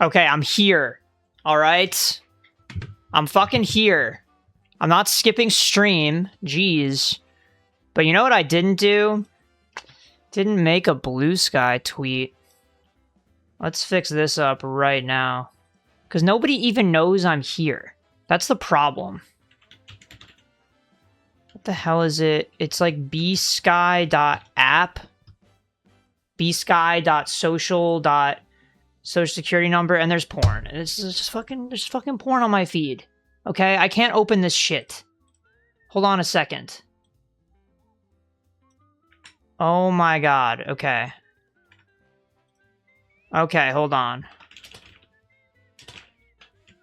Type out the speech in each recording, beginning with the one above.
Okay, I'm here. All right? I'm fucking here. I'm not skipping stream. Jeez. But you know what I didn't do? Didn't make a Blue Sky tweet. Let's fix this up right now. Because nobody even knows I'm here. That's the problem. What the hell is it? It's like bsky.app. bsky.social. Social security number, and there's porn. And it's just fucking, there's fucking porn on my feed. Okay? I can't open this shit. Hold on a second. Oh my god. Okay. Okay, hold on.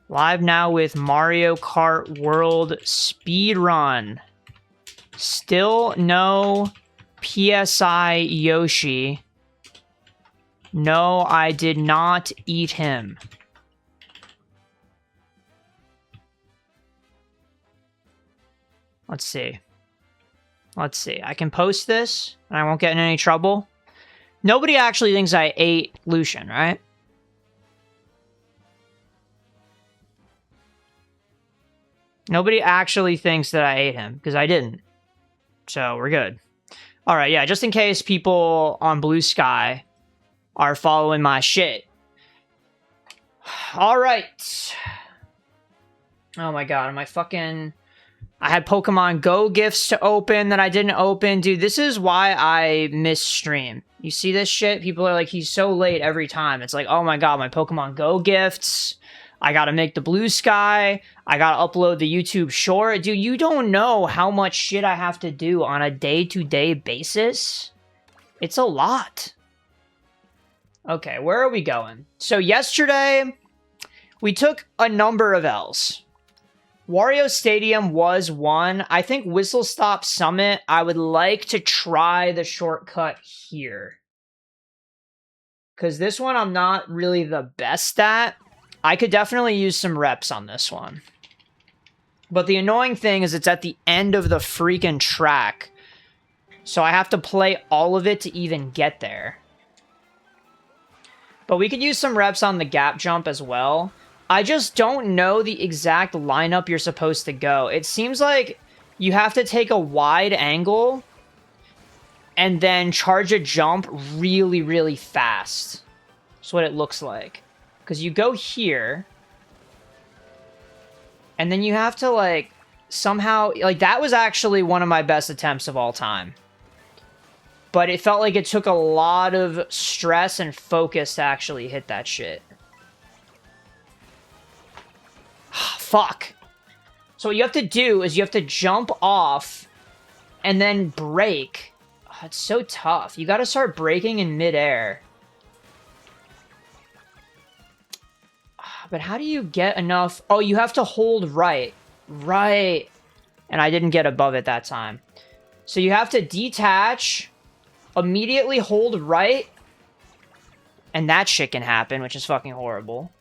Live now with Mario Kart World Speedrun. Still no PSI Yoshi. No, I did not eat him. Let's see. Let's see. I can post this, and I won't get in any trouble. Nobody actually thinks I ate Lucian, right? Nobody actually thinks that I ate him, because I didn't. So, we're good. Alright, yeah, just in case people on Blue Sky are following my shit. Alright. Oh my god, am I fucking... I had Pokemon Go gifts to open that I didn't open. Dude, this is why I miss stream. You see this shit? People are like, he's so late every time. It's like, oh my god, my Pokemon Go gifts. I gotta make the Blue Sky. I gotta upload the YouTube short. Dude, you don't know how much shit I have to do on a day-to-day basis. It's a lot. Okay, where are we going? So yesterday, we took a number of L's. Wario Stadium was one. I think Whistle Stop Summit, I would like to try the shortcut here. Because this one I'm not really the best at. I could definitely use some reps on this one. But the annoying thing is it's at the end of the freaking track. So I have to play all of it to even get there. But we could use some reps on the gap jump as well. I just don't know the exact lineup you're supposed to go. It seems like you have to take a wide angle and then charge a jump really, really fast. That's what it looks like. Because you go here, and then you have to, like, somehow... Like, that was actually one of my best attempts of all time. But it felt like it took a lot of stress and focus to actually hit that shit. Fuck. So what you have to do is you have to jump off and then brake. Oh, it's so tough. You gotta start braking in midair. But how do you get enough? Oh, you have to hold right. Right. And I didn't get above it that time. So you have to detach, immediately hold right, and that shit can happen, which is fucking horrible.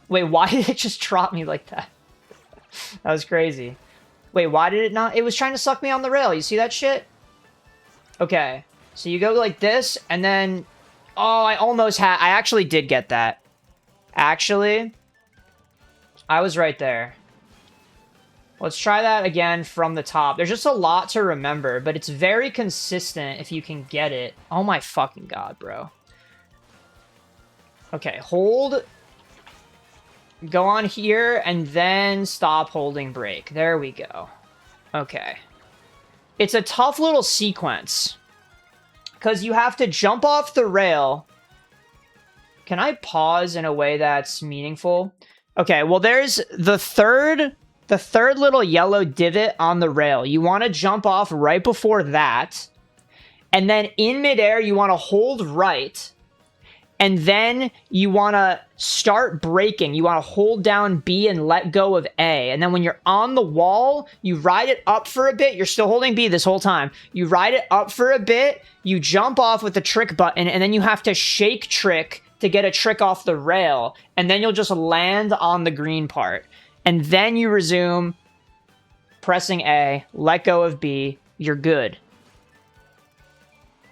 Wait, why did it just drop me like that? That was crazy. Wait, why did it not? It was trying to suck me on the rail. You see that shit? Okay. So you go like this, and then... Oh, I almost had... I actually did get that. Actually, I was right there. Let's try that again from the top. There's just a lot to remember, but it's very consistent if you can get it. Oh my fucking god, bro. Okay, hold... Go on here, and then stop holding brake. There we go. Okay. It's a tough little sequence. Because you have to jump off the rail. Can I pause in a way that's meaningful? Okay, well, there's the third little yellow divot on the rail. You want to jump off right before that. And then in midair, you want to hold right. And then you want to start braking. You want to hold down B and let go of A. And then when you're on the wall, you ride it up for a bit. You're still holding B this whole time. You ride it up for a bit. You jump off with the trick button. And then you have to shake trick to get a trick off the rail. And then you'll just land on the green part. And then you resume pressing A, let go of B. You're good.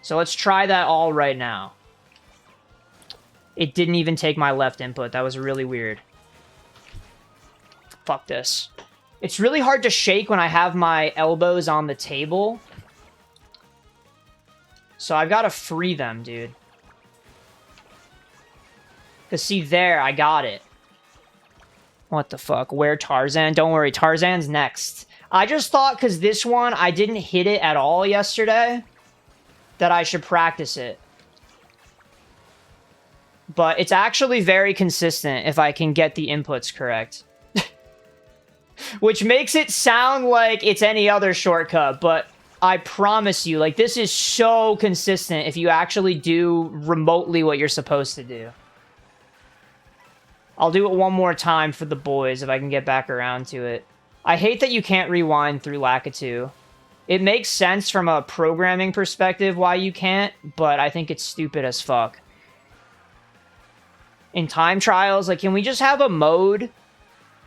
So let's try that all right now. It didn't even take my left input. That was really weird. Fuck this. It's really hard to shake when I have my elbows on the table. So I've got to free them, dude. Because see there, I got it. What the fuck? Where Tarzan? Don't worry, Tarzan's next. I just thought because this one, I didn't hit it at all yesterday, that I should practice it. But it's actually very consistent if I can get the inputs correct. Which makes it sound like it's any other shortcut, but I promise you, like, this is so consistent if you actually do remotely what you're supposed to do. I'll do it one more time for the boys if I can get back around to it. I hate that you can't rewind through Lakitu. It makes sense from a programming perspective why you can't, but I think it's stupid as fuck. In time trials, like, can we just have a mode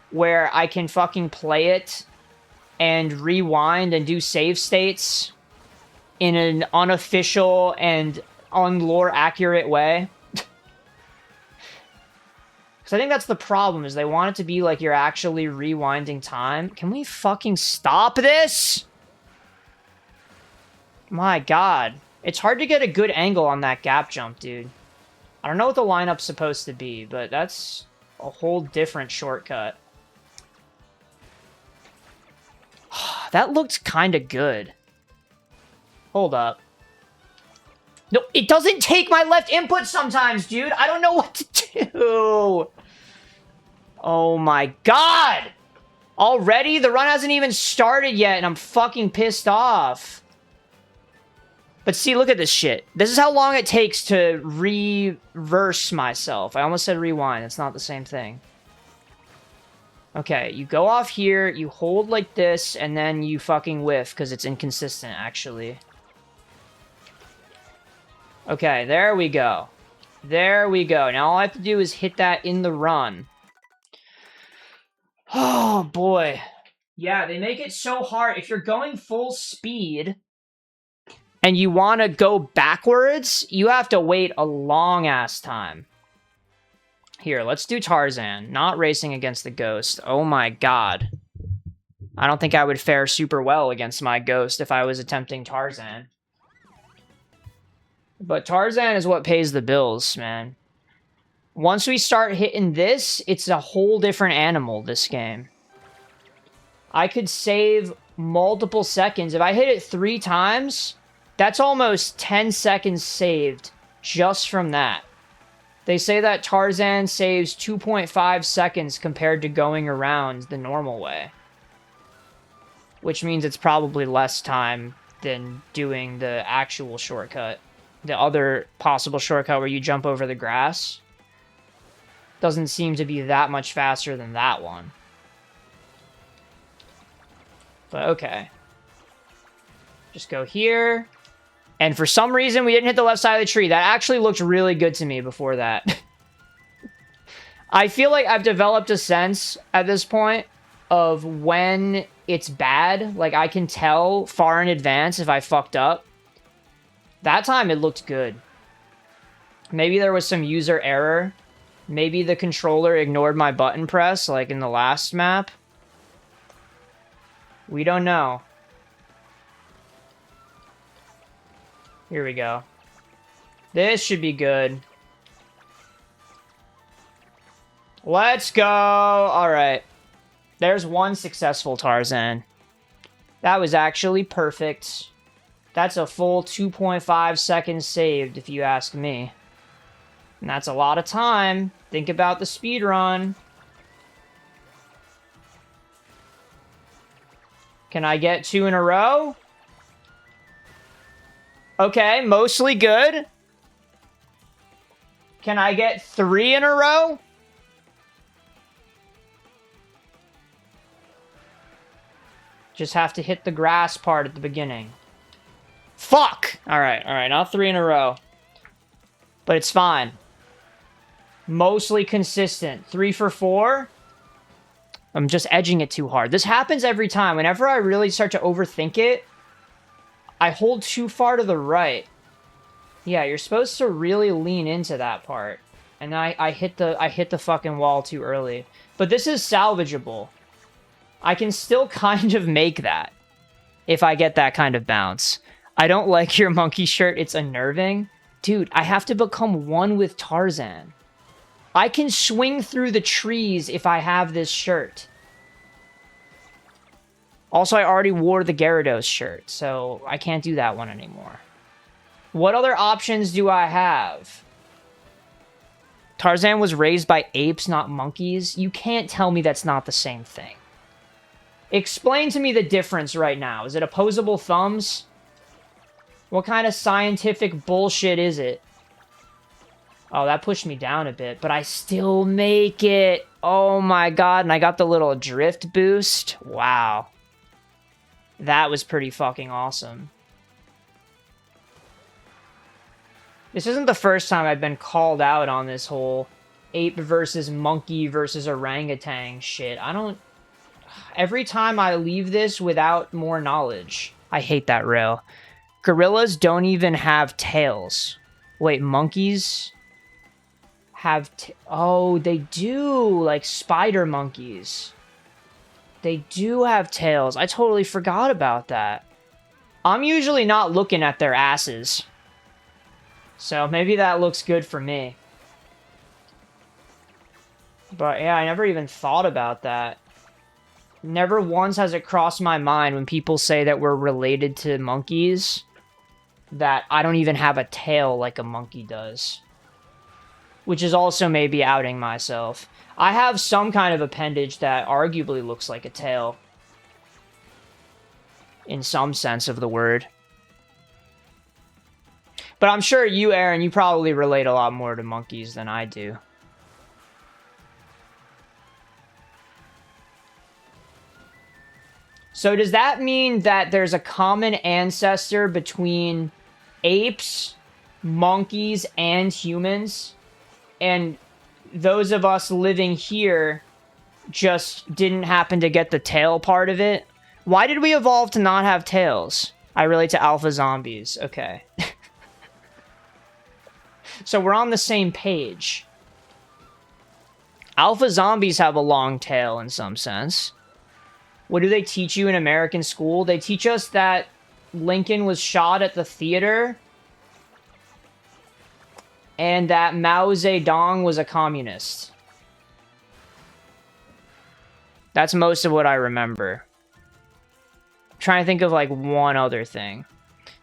where I can fucking play it and rewind and do save states in an unofficial and unlore accurate way? Because I think that's the problem, is they want it to be like you're actually rewinding time. Can we fucking stop this? My god. It's hard to get a good angle on that gap jump, dude. I don't know what the lineup's supposed to be, but that's a whole different shortcut. That looked kind of good. Hold up. No, it doesn't take my left input sometimes, dude. I don't know what to do. Oh my god. Already? The run hasn't even started yet, and I'm fucking pissed off. But see, look at this shit. This is how long it takes to reverse myself. I almost said rewind. It's not the same thing. Okay, you go off here, you hold like this, and then you fucking whiff, because it's inconsistent, actually. Okay, there we go. There we go. Now all I have to do is hit that in the run. Oh, boy. Yeah, they make it so hard. If you're going full speed and you want to go backwards, you have to wait a long-ass time. Here, let's do Tarzan. Not racing against the Ghost. Oh my god. I don't think I would fare super well against my Ghost if I was attempting Tarzan. But Tarzan is what pays the bills, man. Once we start hitting this, it's a whole different animal, this game. I could save multiple seconds. If I hit it 3 times, that's almost 10 seconds saved just from that. They say that Tarzan saves 2.5 seconds compared to going around the normal way. Which means it's probably less time than doing the actual shortcut. The other possible shortcut where you jump over the grass doesn't seem to be that much faster than that one. But okay. Just go here. And for some reason, we didn't hit the left side of the tree. That actually looked really good to me before that. I feel like I've developed a sense at this point of when it's bad. Like, I can tell far in advance if I fucked up. That time, it looked good. Maybe there was some user error. Maybe the controller ignored my button press, like in the last map. We don't know. Here we go. This should be good. Let's go! Alright. There's one successful Tarzan. That was actually perfect. That's a full 2.5 seconds saved, if you ask me. And that's a lot of time. Think about the speed run. Can I get 2 in a row? Okay, mostly good. Can I get 3 in a row? Just have to hit the grass part at the beginning. Fuck! Alright, not 3 in a row. But it's fine. Mostly consistent. 3 for 4. I'm just edging it too hard. This happens every time. Whenever I really start to overthink it, I hold too far to the right. Yeah, you're supposed to really lean into that part And I hit the fucking wall too early. But this is salvageable. I can still kind of make that if I get that kind of bounce. I don't like your monkey shirt. It's unnerving. Dude, I have to become one with Tarzan. I can swing through the trees if I have this shirt. Also, I already wore the Gyarados shirt, so I can't do that one anymore. What other options do I have? Tarzan was raised by apes, not monkeys. You can't tell me that's not the same thing. Explain to me the difference right now. Is it opposable thumbs? What kind of scientific bullshit is it? Oh, that pushed me down a bit, but I still make it. Oh my god, and I got the little drift boost. Wow. That was pretty fucking awesome. This isn't the first time I've been called out on this whole ape versus monkey versus orangutan shit. Every time I leave this without more knowledge. I hate that rail. Gorillas don't even have tails. Wait, monkeys have... Oh, they do! Like spider monkeys. They do have tails. I totally forgot about that. I'm usually not looking at their asses. So maybe that looks good for me. But yeah, I never even thought about that. Never once has it crossed my mind when people say that we're related to monkeys that I don't even have a tail like a monkey does. Which is also maybe outing myself. I have some kind of appendage that arguably looks like a tail. In some sense of the word. But I'm sure you, Aaron, you probably relate a lot more to monkeys than I do. So does that mean that there's a common ancestor between apes, monkeys, and humans? And those of us living here just didn't happen to get the tail part of it? Why did we evolve to not have tails? I relate to alpha zombies. Okay. So we're on the same page. Alpha zombies have a long tail in some sense. What do they teach you in American school? They teach us that Lincoln was shot at the theater and that Mao Zedong was a communist. That's most of what I remember. I'm trying to think of like one other thing.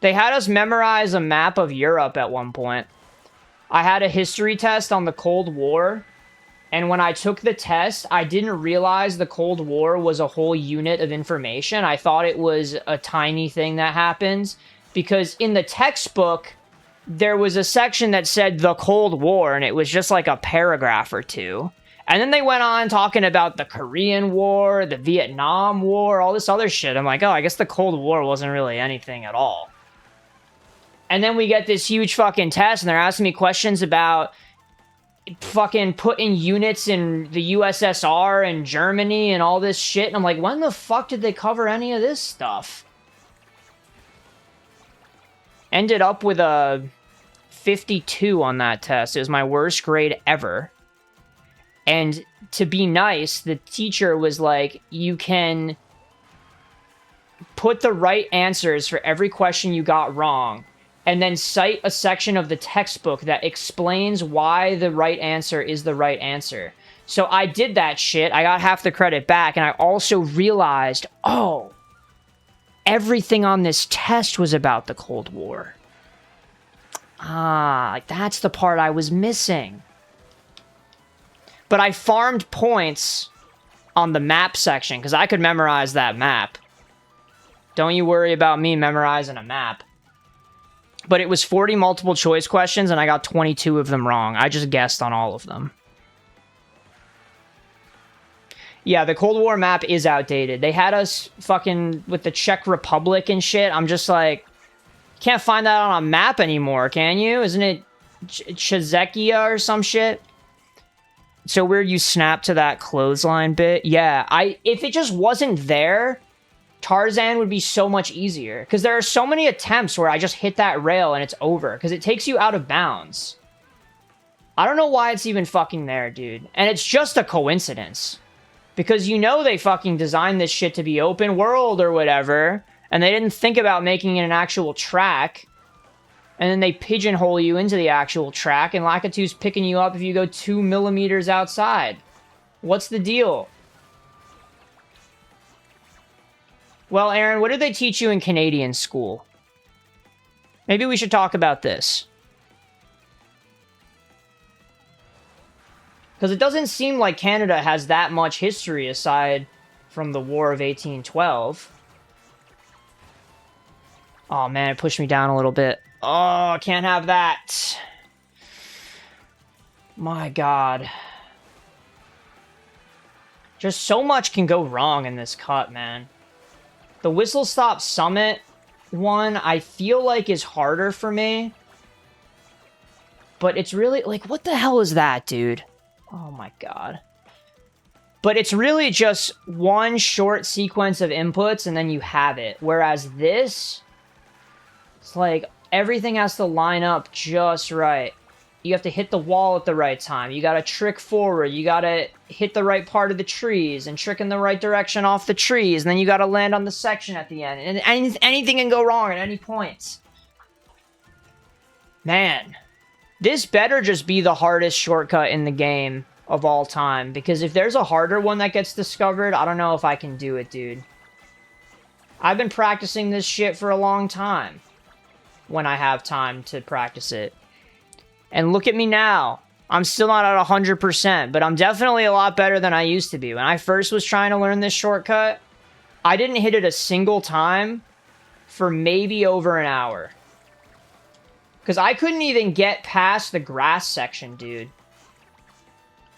They had us memorize a map of Europe at one point. I had a history test on the Cold War, and when I took the test, I didn't realize the Cold War was a whole unit of information. I thought it was a tiny thing that happens, because in the textbook, there was a section that said the Cold War, and it was just like a paragraph or two. And then they went on talking about the Korean War, the Vietnam War, all this other shit. I'm like, oh, I guess the Cold War wasn't really anything at all. And then we get this huge fucking test, and they're asking me questions about fucking putting units in the USSR and Germany and all this shit. And I'm like, when the fuck did they cover any of this stuff? Ended up with a 52 on that test. It was my worst grade ever. And to be nice, the teacher was like, you can put the right answers for every question you got wrong, and then cite a section of the textbook that explains why the right answer is the right answer. So I did that shit. I got half the credit back, and I also realized, oh, everything on this test was about the Cold War. Ah, like that's the part I was missing. But I farmed points on the map section, because I could memorize that map. Don't you worry about me memorizing a map. But it was 40 multiple choice questions, and I got 22 of them wrong. I just guessed on all of them. Yeah, the Cold War map is outdated. They had us fucking with the Czech Republic and shit. I'm just like, can't find that on a map anymore, can you? Isn't it Czechia or some shit? So weird you snap to that clothesline bit. Yeah, if it just wasn't there, Tarzan would be so much easier. Because there are so many attempts where I just hit that rail and it's over. Because it takes you out of bounds. I don't know why it's even fucking there, dude. And it's just a coincidence. Because you know they fucking designed this shit to be open world or whatever, and they didn't think about making it an actual track. And then they pigeonhole you into the actual track, and Lakitu's picking you up if you go 2 millimeters outside. What's the deal? Well, Aaron, what did they teach you in Canadian school? Maybe we should talk about this. Because it doesn't seem like Canada has that much history aside from the War of 1812. Oh man, it pushed me down a little bit. Oh, can't have that. My god. Just so much can go wrong in this cut, man. The Whistle Stop Summit one, I feel like is harder for me. But it's really, like, what the hell is that, dude? Oh my god. But it's really just one short sequence of inputs and then you have it. Whereas this, it's like everything has to line up just right. You have to hit the wall at the right time. You gotta trick forward. You gotta hit the right part of the trees and trick in the right direction off the trees. And then you gotta land on the section at the end. And anything can go wrong at any point. Man. This better just be the hardest shortcut in the game of all time. Because if there's a harder one that gets discovered, I don't know if I can do it, dude. I've been practicing this shit for a long time. When I have time to practice it. And look at me now. I'm still not at 100%, but I'm definitely a lot better than I used to be. When I first was trying to learn this shortcut, I didn't hit it a single time for maybe over an hour. Because I couldn't even get past the grass section, dude.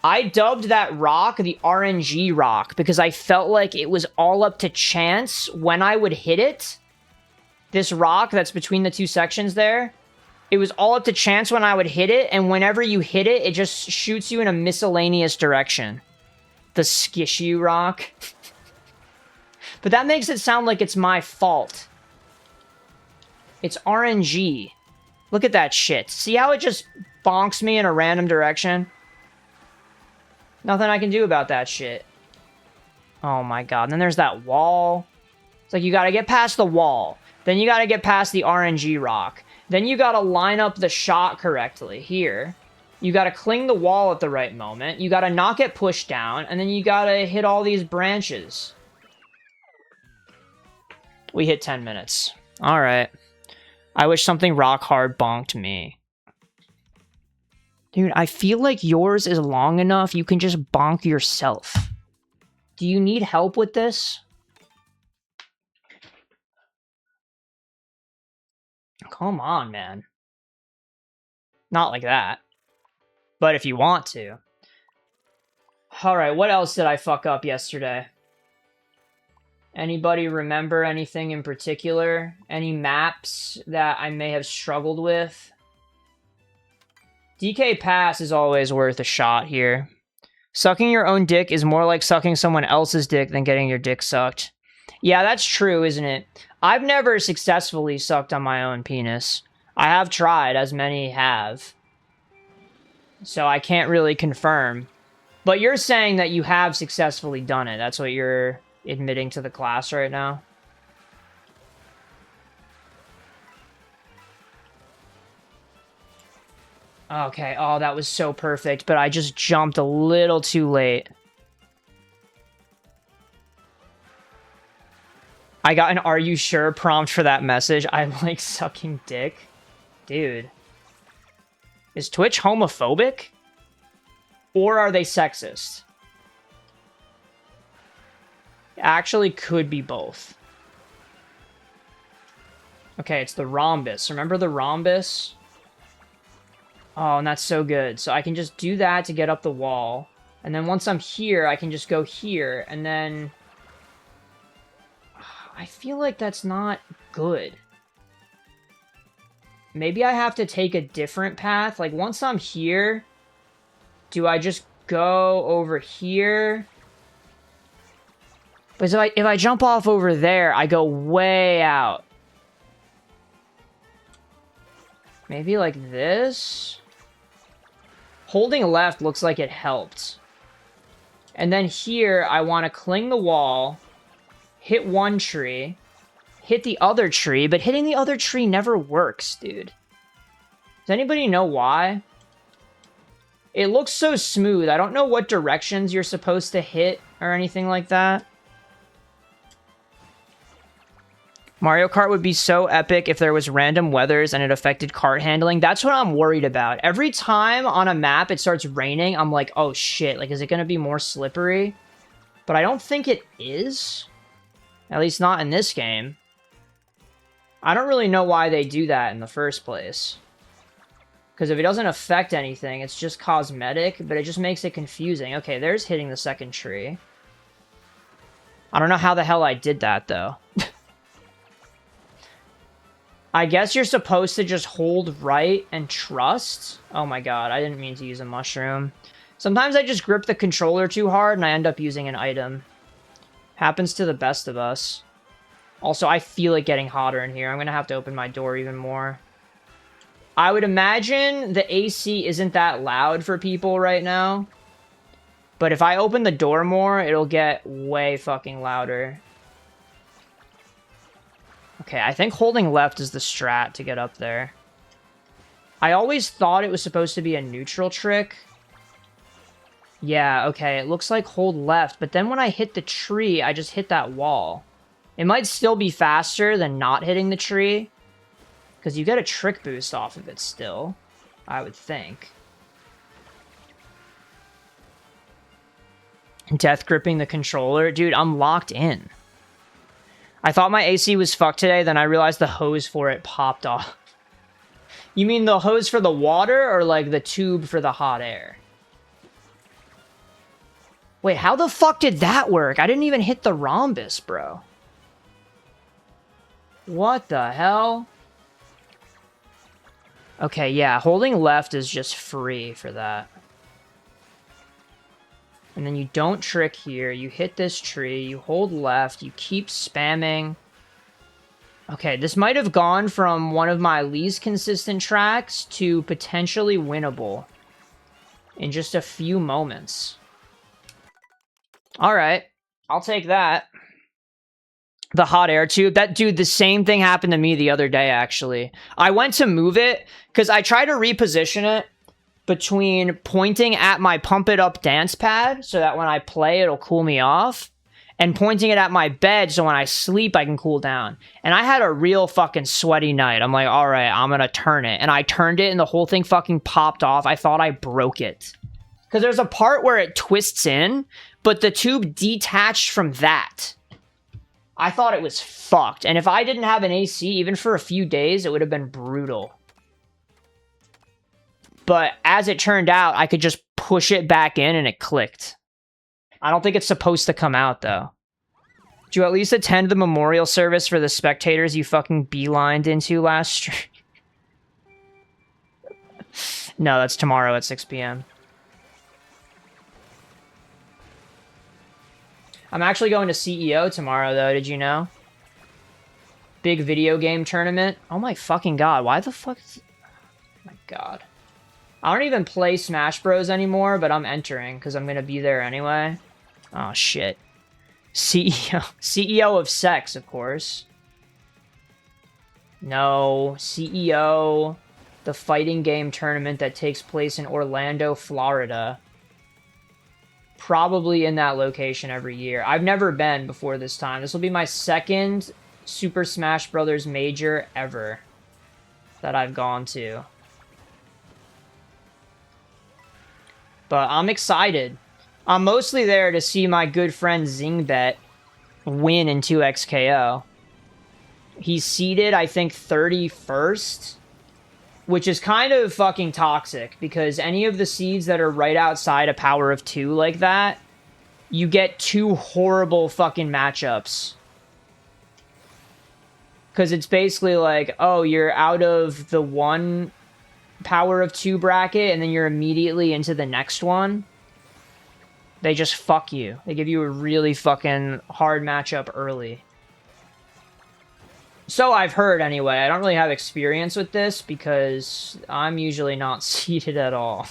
I dubbed that rock the RNG rock because I felt like it was all up to chance when I would hit it. This rock that's between the two sections there, it was all up to chance when I would hit it, and whenever you hit it, it just shoots you in a miscellaneous direction. The Skishu rock. But that makes it sound like it's my fault. It's RNG. Look at that shit. See how it just bonks me in a random direction? Nothing I can do about that shit. Oh my god. And then there's that wall. It's like you gotta get past the wall. Then you gotta get past the RNG rock. Then you gotta line up the shot correctly here. You gotta cling the wall at the right moment. You gotta not get pushed down. And then you gotta hit all these branches. We hit 10 minutes. Alright. I wish something rock hard bonked me. Dude, I feel like yours is long enough you can just bonk yourself. Do you need help with this? Come on, man. Not like that. But if you want to. Alright, what else did I fuck up yesterday? Anybody remember anything in particular? Any maps that I may have struggled with? DK Pass is always worth a shot here. Sucking your own dick is more like sucking someone else's dick than getting your dick sucked. Yeah, that's true, isn't it? I've never successfully sucked on my own penis. I have tried, as many have. So I can't really confirm. But you're saying that you have successfully done it. That's what you're admitting to the class right now? Okay, oh, that was so perfect, but I just jumped a little too late. I got an "Are you sure?" prompt for that message. I like sucking dick. Dude. Is Twitch homophobic? Or are they sexist? Actually could be both. Okay, it's the rhombus. Remember the rhombus? Oh, and that's so good. So I can just do that to get up the wall. And then once I'm here, I can just go here. And then... I feel like that's not good. Maybe I have to take a different path. Like, once I'm here, do I just go over here? But if I jump off over there, I go way out. Maybe like this? Holding left looks like it helped. And then here, I want to cling the wall, hit one tree, hit the other tree, but hitting the other tree never works, dude. Does anybody know why? It looks so smooth. I don't know what directions you're supposed to hit or anything like that. Mario Kart would be so epic if there was random weathers and it affected kart handling. That's what I'm worried about. Every time on a map it starts raining, I'm like, oh shit, like, is it going to be more slippery? But I don't think it is. At least not in this game. I don't really know why they do that in the first place. Because if it doesn't affect anything, it's just cosmetic, but it just makes it confusing. Okay, there's hitting the second tree. I don't know how the hell I did that, though. I guess you're supposed to just hold right and trust. Oh my god, I didn't mean to use a mushroom. Sometimes I just grip the controller too hard and I end up using an item. Happens to the best of us. Also, I feel it getting hotter in here. I'm going to have to open my door even more. I would imagine the AC isn't that loud for people right now. But if I open the door more, it'll get way fucking louder. Okay, I think holding left is the strat to get up there. I always thought it was supposed to be a neutral trick. Yeah, okay, it looks like hold left, but then when I hit the tree, I just hit that wall. It might still be faster than not hitting the tree, because you get a trick boost off of it still, I would think. Death gripping the controller? Dude, I'm locked in. I thought my AC was fucked today, then I realized the hose for it popped off. You mean the hose for the water, or like the tube for the hot air? Wait, how the fuck did that work? I didn't even hit the rhombus, bro. What the hell? Okay, yeah, holding left is just free for that. And then you don't trick here. You hit this tree, you hold left, you keep spamming. Okay, this might have gone from one of my least consistent tracks to potentially winnable in just a few moments. Alright, I'll take that. The hot air tube. That, dude, the same thing happened to me the other day, actually. I went to move it, because I tried to reposition it between pointing at my Pump It Up dance pad, so that when I play, it'll cool me off, and pointing it at my bed, so when I sleep, I can cool down. And I had a real fucking sweaty night. I'm like, alright, I'm gonna turn it. And I turned it, and the whole thing fucking popped off. I thought I broke it. Because there's a part where it twists in, but the tube detached from that. I thought it was fucked. And if I didn't have an AC, even for a few days, it would have been brutal. But as it turned out, I could just push it back in and it clicked. I don't think it's supposed to come out, though. Did you at least attend the memorial service for the spectators you fucking beelined into last stream? No, that's tomorrow at 6 p.m. I'm actually going to CEO tomorrow, though. Did you know? Big video game tournament. Oh my fucking god. Why the fuck? Oh my god. I don't even play Smash Bros. Anymore, but I'm entering because I'm going to be there anyway. Oh, shit. CEO. CEO of Sex, of course. No. CEO. The fighting game tournament that takes place in Orlando, Florida. Probably in that location every year. I've never been before this time. This will be my second Super Smash Bros. Major ever that I've gone to. But I'm excited. I'm mostly there to see my good friend Zingbet win in 2XKO. He's seeded, I think, 31st. Which is kind of fucking toxic, because any of the seeds that are right outside a power of 2 like that, you get 2 horrible fucking matchups. Because it's basically like, oh, you're out of the one power of 2 bracket, and then you're immediately into the next one. They just fuck you. They give you a really fucking hard matchup early. So I've heard, anyway. I don't really have experience with this, because I'm usually not seeded at all.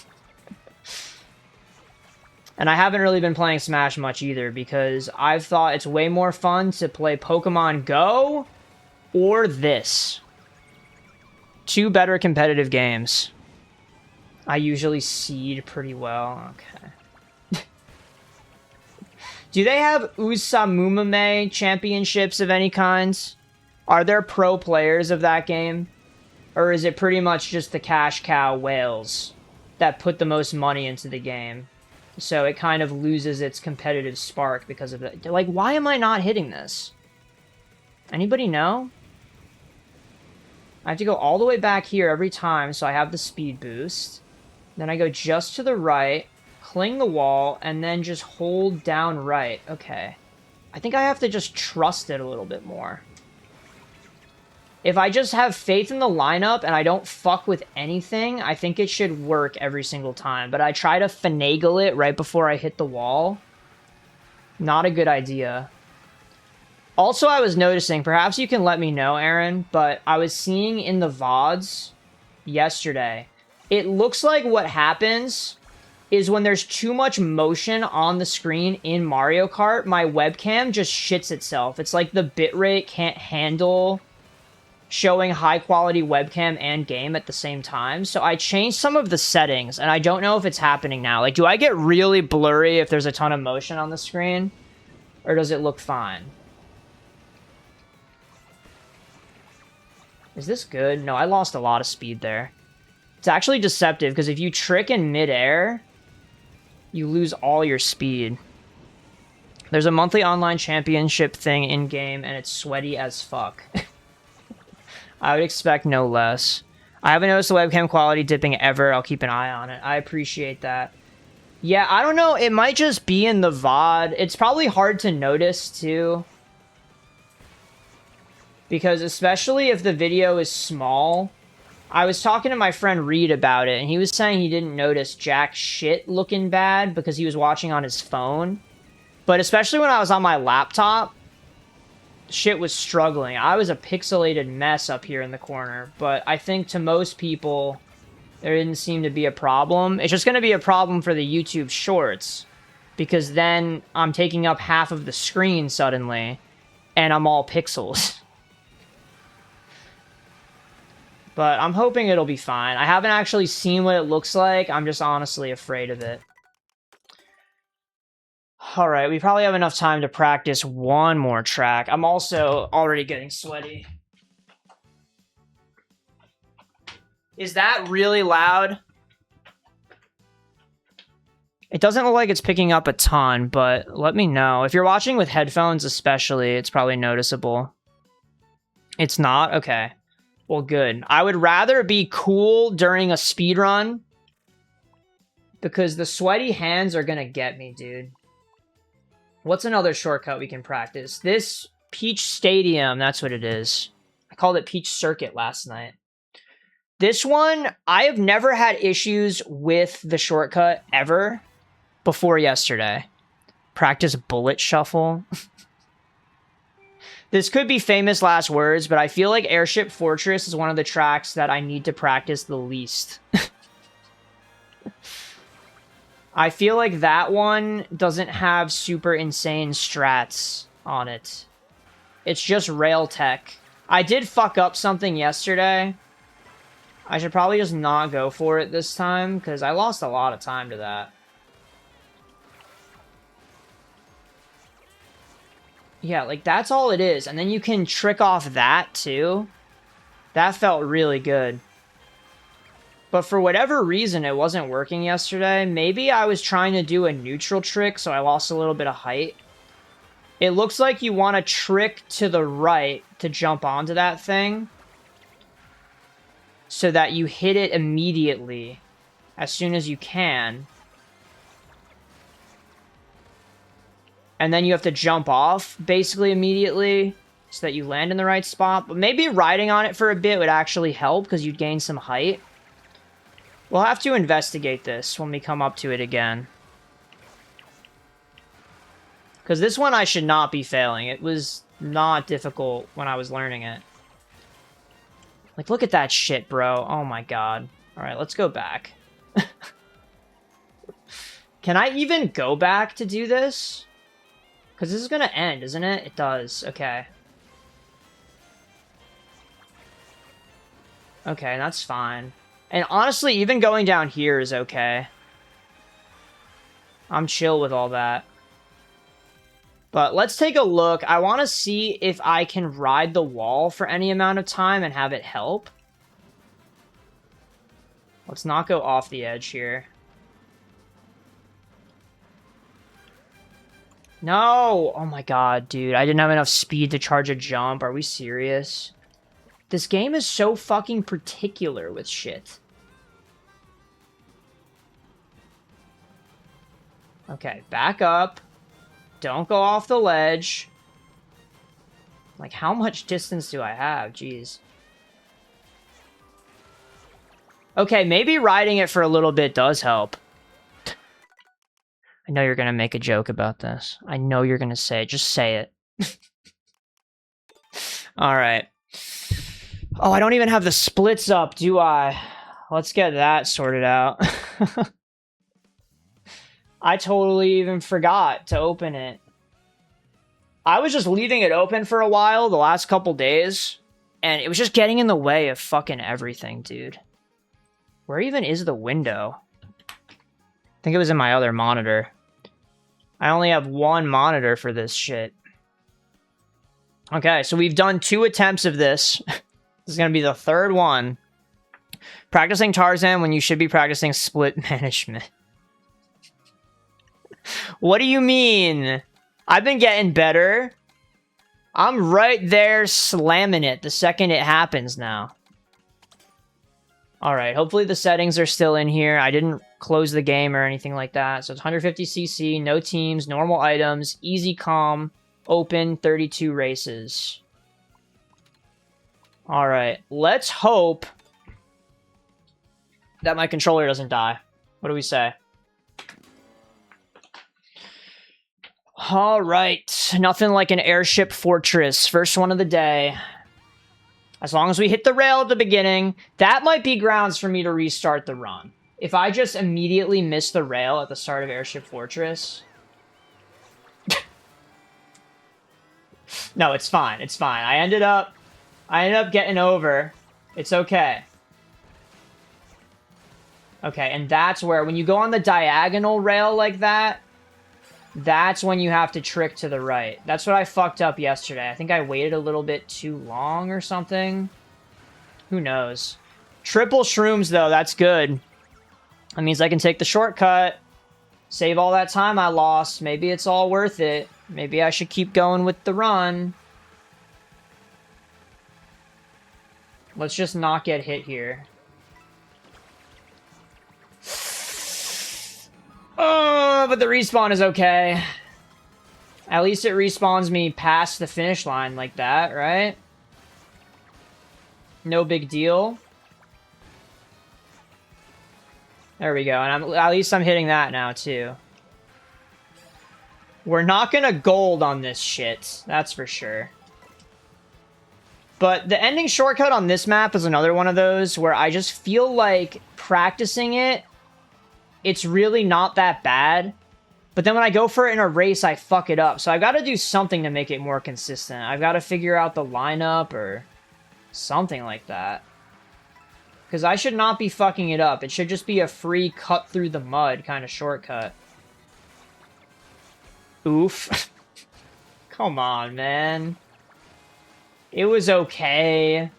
And I haven't really been playing Smash much either because I've thought it's way more fun to play Pokemon Go or this. Two better competitive games. I usually seed pretty well. Okay. Do they have Usamumame championships of any kinds? Are there pro players of that game? Or is it pretty much just the cash cow whales that put the most money into the game? So it kind of loses its competitive spark because of that. Like, why am I not hitting this? Anybody know? I have to go all the way back here every time, so I have the speed boost. Then I go just to the right, cling the wall, and then just hold down right. Okay. I think I have to just trust it a little bit more. If I just have faith in the lineup and I don't fuck with anything, I think it should work every single time. But I try to finagle it right before I hit the wall. Not a good idea. Also, I was noticing, perhaps you can let me know, Aaron, but I was seeing in the VODs yesterday, it looks like what happens is when there's too much motion on the screen in Mario Kart, my webcam just shits itself. It's like the bitrate can't handle showing high-quality webcam and game at the same time. So I changed some of the settings, and I don't know if it's happening now. Like, do I get really blurry if there's a ton of motion on the screen? Or does it look fine? Is this good? No, I lost a lot of speed there. It's actually deceptive, because if you trick in midair, you lose all your speed. There's a monthly online championship thing in-game, and it's sweaty as fuck. I would expect no less. I haven't noticed the webcam quality dipping ever. I'll keep an eye on it. I appreciate that. Yeah, I don't know. It might just be in the VOD. It's probably hard to notice, too. Because especially if the video is small. I was talking to my friend Reed about it, and he was saying he didn't notice jack shit looking bad because he was watching on his phone. But especially when I was on my laptop, shit was struggling. I was a pixelated mess up here in the corner, but I think to most people, there didn't seem to be a problem. It's just going to be a problem for the YouTube shorts, because then I'm taking up half of the screen suddenly, and I'm all pixels. But I'm hoping it'll be fine. I haven't actually seen what it looks like. I'm just honestly afraid of it. Alright, we probably have enough time to practice one more track. I'm also already getting sweaty. Is that really loud? It doesn't look like it's picking up a ton, but let me know. If you're watching with headphones especially, it's probably noticeable. It's not? Okay. Well, good. I would rather be cool during a speedrun, because the sweaty hands are gonna get me, dude. What's another shortcut we can practice? This Peach Stadium, that's what it is. I called it Peach Circuit last night. This one, I have never had issues with the shortcut ever before yesterday. Practice Bullet Shuffle. This could be famous last words, but I feel like Airship Fortress is one of the tracks that I need to practice the least. I feel like that one doesn't have super insane strats on it. It's just rail tech. I did fuck up something yesterday. I should probably just not go for it this time, because I lost a lot of time to that. Yeah, like, that's all it is. And then you can trick off that, too. That felt really good. But for whatever reason, it wasn't working yesterday. Maybe I was trying to do a neutral trick, so I lost a little bit of height. It looks like you want to trick to the right to jump onto that thing, so that you hit it immediately as soon as you can. And then you have to jump off, basically, immediately, so that you land in the right spot. But maybe riding on it for a bit would actually help, because you'd gain some height. We'll have to investigate this when we come up to it again. Because this one I should not be failing. It was not difficult when I was learning it. Like, look at that shit, bro. Oh my god. Alright, let's go back. Can I even go back to do this? Because this is going to end, isn't it? It does. Okay. Okay, that's fine. And honestly, even going down here is okay. I'm chill with all that. But let's take a look. I want to see if I can ride the wall for any amount of time and have it help. Let's not go off the edge here. No! Oh my god, dude. I didn't have enough speed to charge a jump. Are we serious? This game is so fucking particular with shit. Okay, back up. Don't go off the ledge. Like, how much distance do I have? Jeez. Okay, maybe riding it for a little bit does help. I know you're gonna make a joke about this. I know you're gonna say it. Just say it. Alright. Oh, I don't even have the splits up, do I? Let's get that sorted out. I totally even forgot to open it. I was just leaving it open for a while the last couple days, and it was just getting in the way of fucking everything, dude. Where even is the window? I think it was in my other monitor. I only have one monitor for this shit. Okay, so we've done 2 attempts of this. This is going to be the 3rd one. Practicing Tarzan when you should be practicing split management. What do you mean? I've been getting better. I'm right there slamming it the second it happens now. Alright, hopefully the settings are still in here. I didn't close the game or anything like that. So it's 150cc, no teams, normal items, easy calm, open, 32 races. Alright, let's hope that my controller doesn't die. What do we say? Alright, nothing like an airship fortress. First one of the day. As long as we hit the rail at the beginning, that might be grounds for me to restart the run. If I just immediately miss the rail at the start of Airship Fortress... No, it's fine. It's fine. I ended up getting over. It's okay. Okay, and that's where, when you go on the diagonal rail like that, that's when you have to trick to the right. That's what I fucked up yesterday. I think I waited a little bit too long or something. Who knows? Triple shrooms, though. That's good. That means I can take the shortcut. Save all that time I lost. Maybe it's all worth it. Maybe I should keep going with the run. Let's just not get hit here. Oh, but the respawn is okay. At least it respawns me past the finish line like that, right? No big deal. There we go. And at least I'm hitting that now, too. We're not gonna gold on this shit. That's for sure. But the ending shortcut on this map is another one of those where I just feel like practicing it, it's really not that bad. But then when I go for it in a race, I fuck it up. So I've got to do something to make it more consistent. I've got to figure out the lineup or something like that. Because I should not be fucking it up. It should just be a free cut through the mud kind of shortcut. Oof. Come on, man. It was okay.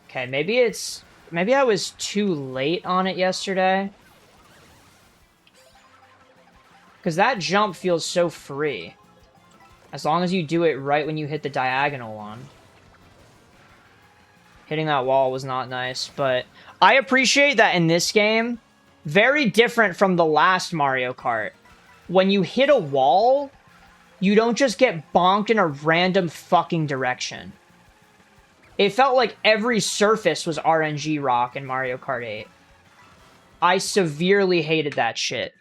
Okay, maybe it's... Maybe I was too late on it yesterday. Because that jump feels so free. As long as you do it right when you hit the diagonal one. Hitting that wall was not nice, but I appreciate that in this game, very different from the last Mario Kart. When you hit a wall, you don't just get bonked in a random fucking direction. It felt like every surface was RNG rock in Mario Kart 8. I severely hated that shit.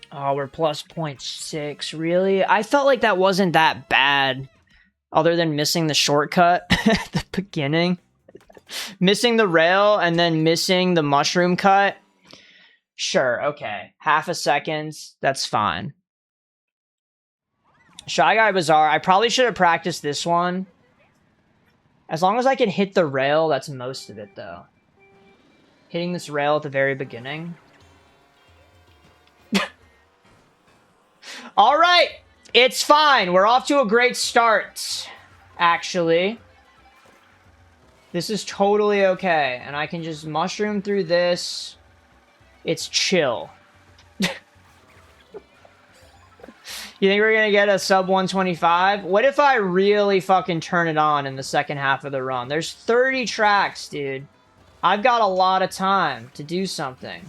Oh, we're plus 0.6, really? I felt like that wasn't that bad. Other than missing the shortcut at the beginning. Missing the rail and then missing the mushroom cut. Sure, okay. Half a second, that's fine. Shy Guy Bazaar, I probably should have practiced this one. As long as I can hit the rail, that's most of it, though. Hitting this rail at the very beginning. Alright! It's fine. We're off to a great start, actually. This is totally okay. And I can just mushroom through this. It's chill. You think we're going to get a sub 125? What if I really fucking turn it on in the second half of the run? There's 30 tracks, dude. I've got a lot of time to do something.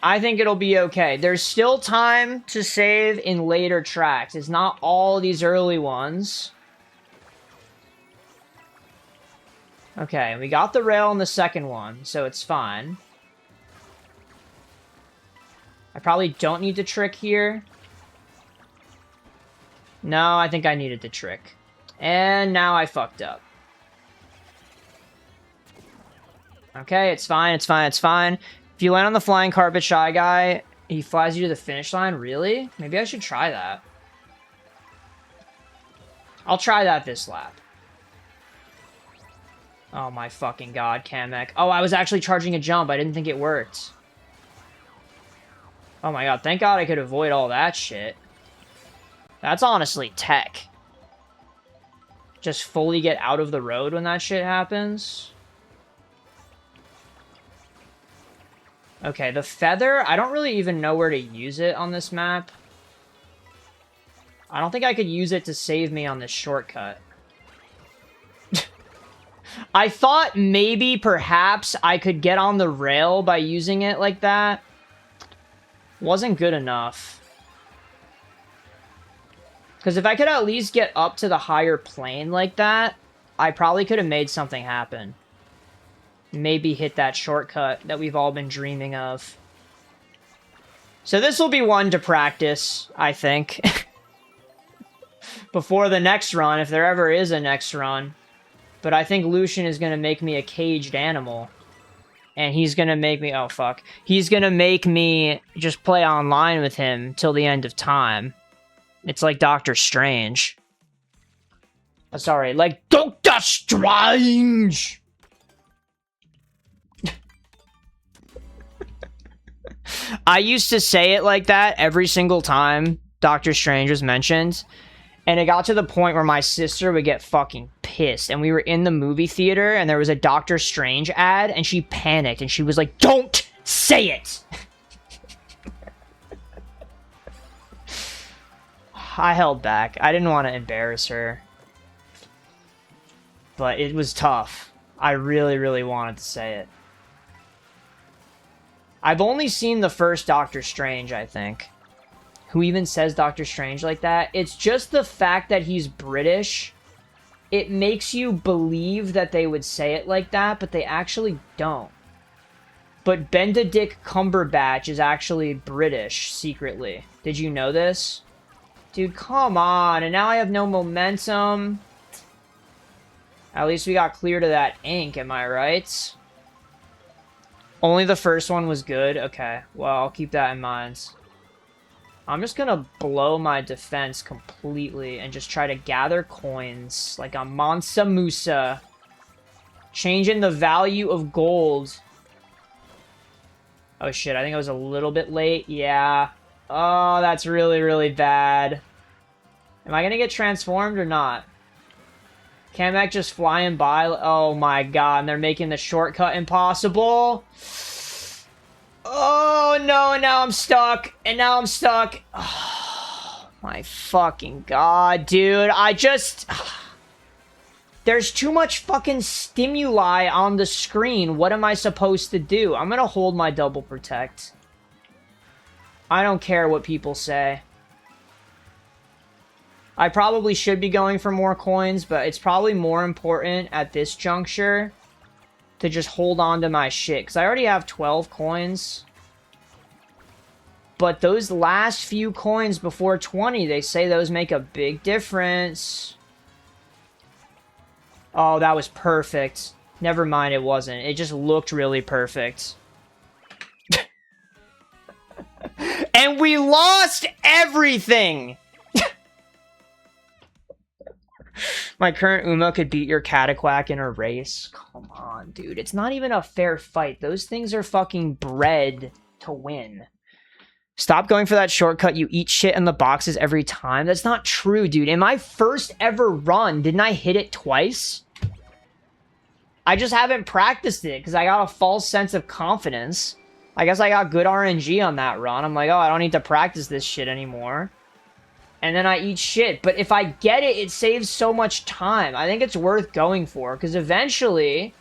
I think it'll be okay. There's still time to save in later tracks. It's not all these early ones. Okay, we got the rail in the second one, so it's fine. I probably don't need the trick here. No, I think I needed the trick. And now I fucked up. Okay, it's fine, it's fine, it's fine. If you land on the flying carpet, Shy Guy, he flies you to the finish line. Really? Maybe I should try that. I'll try that this lap. Oh my fucking god, Kamek. Oh, I was actually charging a jump. I didn't think it worked. Oh my god, thank god I could avoid all that shit. That's honestly tech. Just fully get out of the road when that shit happens. Okay, the feather, I don't really even know where to use it on this map. I don't think I could use it to save me on this shortcut. I thought maybe, perhaps, I could get on the rail by using it like that. Wasn't good enough. Because if I could at least get up to the higher plane like that, I probably could have made something happen. Maybe hit that shortcut that we've all been dreaming of. So this will be one to practice, I think. Before the next run, if there ever is a next run. But I think Lucian is going to make me a caged animal. And he's going to make me... Oh, fuck. He's going to make me just play online with him till the end of time. It's like Doctor Strange. Oh, sorry, like Doctor Strange! I used to say it like that every single time Doctor Strange was mentioned. And it got to the point where my sister would get fucking pissed. And we were in the movie theater and there was a Doctor Strange ad and she panicked and she was like, "Don't say it!" I held back. I didn't want to embarrass her. But it was tough. I really, really wanted to say it. I've only seen the first Doctor Strange, I think. Who even says Doctor Strange like that? It's just the fact that he's British. It makes you believe that they would say it like that, but they actually don't. But Benedict Cumberbatch is actually British, secretly. Did you know this? Dude, come on. And now I have no momentum. At least we got clear to that ink, am I right? Only the first one was good? Okay, well, I'll keep that in mind. I'm just gonna blow my defense completely and just try to gather coins like a Mansa Musa. Changing the value of gold. Oh shit, I think I was a little bit late. Yeah. Oh, that's really, really bad. Am I gonna get transformed or not? Kamek just flying by. Oh my god, and they're making the shortcut impossible. Oh no, and now I'm stuck. And now I'm stuck. Oh my fucking god, dude. I just... There's too much fucking stimuli on the screen. What am I supposed to do? I'm gonna hold my double protect. I don't care what people say. I probably should be going for more coins, but it's probably more important at this juncture to just hold on to my shit. Because I already have 12 coins. But those last few coins before 20, they say those make a big difference. Oh, that was perfect. Never mind, it wasn't. It just looked really perfect. And we lost everything! My current Uma could beat your Cataquack in a race. Come on, dude. It's not even a fair fight. Those things are fucking bred to win. Stop going for that shortcut. You eat shit in the boxes every time. That's not true, dude. In my first ever run, didn't I hit it twice? I just haven't practiced it because I got a false sense of confidence. I guess I got good RNG on that run. I'm like, oh, I don't need to practice this shit anymore. And then I eat shit. But if I get it, it saves so much time. I think it's worth going for. Because eventually,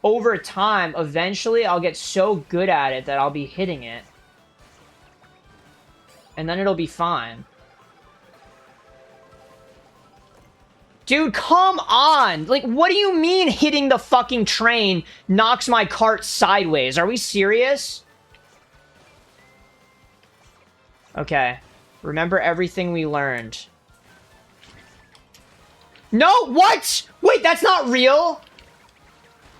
over time, eventually I'll get so good at it that I'll be hitting it. And then it'll be fine. Dude, come on! Like, what do you mean hitting the fucking train knocks my cart sideways? Are we serious? Okay. Remember everything we learned. No, what? Wait, that's not real?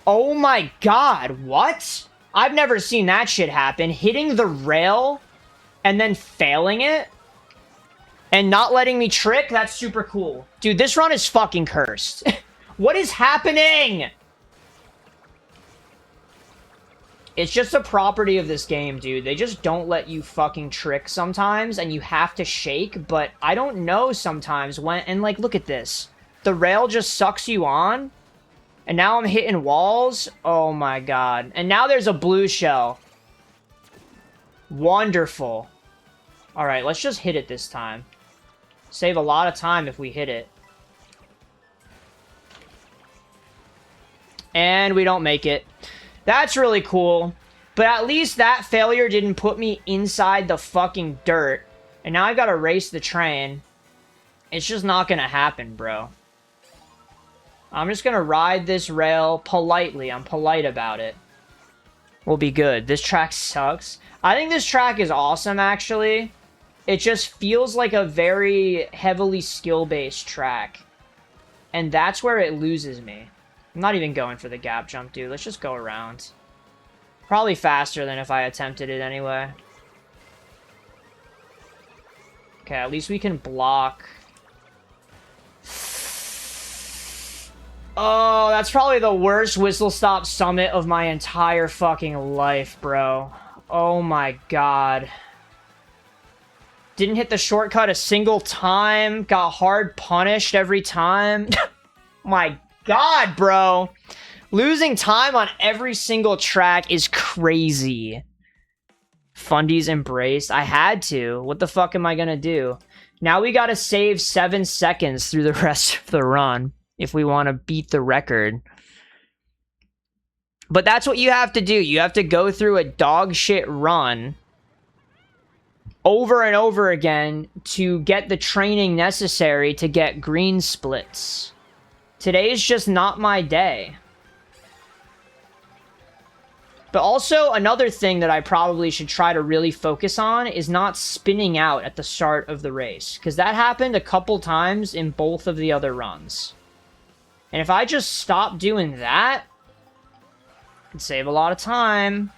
Oh my god, what? I've never seen that shit happen. Hitting the rail and then failing it and not letting me trick, that's super cool. Dude, this run is fucking cursed. What is happening? It's just a property of this game, dude. They just don't let you fucking trick sometimes, and you have to shake, but I don't know sometimes when... And, like, look at this. The rail just sucks you on, and now I'm hitting walls. Oh, my God. And now there's a blue shell. Wonderful. All right, let's just hit it this time. Save a lot of time if we hit it. And we don't make it. That's really cool. But at least that failure didn't put me inside the fucking dirt. And now I've got to race the train. It's just not going to happen, bro. I'm just going to ride this rail politely. I'm polite about it. We'll be good. This track sucks. I think this track is awesome, actually. It just feels like a very heavily skill-based track. And that's where it loses me. I'm not even going for the gap jump, dude. Let's just go around. Probably faster than if I attempted it anyway. Okay, at least we can block. Oh, that's probably the worst whistle stop summit of my entire fucking life, bro. Oh my god. Didn't hit the shortcut a single time. Got hard punished every time. My god, bro. Losing time on every single track is crazy. Fundies embraced. I had to. What the fuck am I gonna do? Now we gotta save 7 seconds through the rest of the run if we want to beat the record. But that's what you have to do. You have to go through a dog shit run over and over again to get the training necessary to get green splits. Today's just not my day. But also, another thing that I probably should try to really focus on is not spinning out at the start of the race. Because that happened a couple times in both of the other runs. And if I just stop doing that, I can save a lot of time.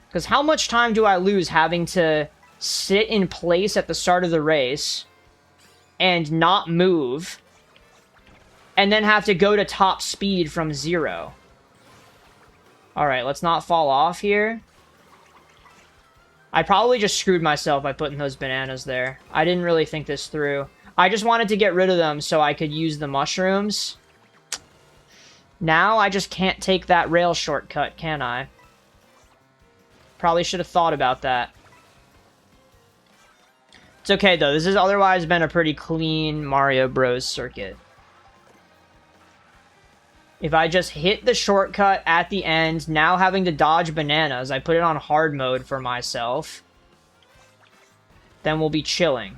Because how much time do I lose having to sit in place at the start of the race and not move and then have to go to top speed from 0? Alright, let's not fall off here. I probably just screwed myself by putting those bananas there. I didn't really think this through. I just wanted to get rid of them so I could use the mushrooms. Now I just can't take that rail shortcut, can I? Probably should have thought about that. It's okay, though. This has otherwise been a pretty clean Mario Bros. Circuit. If I just hit the shortcut at the end, now having to dodge bananas, I put it on hard mode for myself, then we'll be chilling.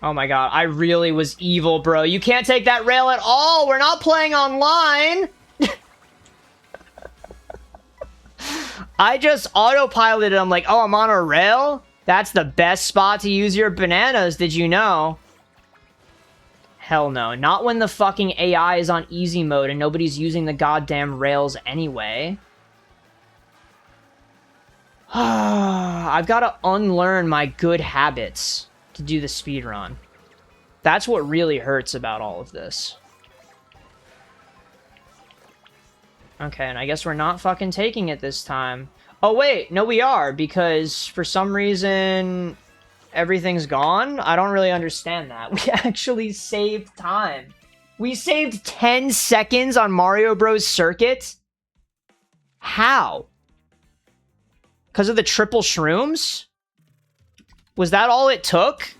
Oh my god, I really was evil, bro. You can't take that rail at all! We're not playing online! I just autopiloted. I'm like, oh, I'm on a rail? That's the best spot to use your bananas, did you know? Hell no. Not when the fucking AI is on easy mode and nobody's using the goddamn rails anyway. I've got to unlearn my good habits to do the speedrun. That's what really hurts about all of this. Okay, and I guess we're not fucking taking it this time. Oh, wait. No, we are, because for some reason, everything's gone. I don't really understand that. We actually saved time. We saved 10 seconds on Mario Bros. Circuit? How? Because of the triple shrooms? Was that all it took?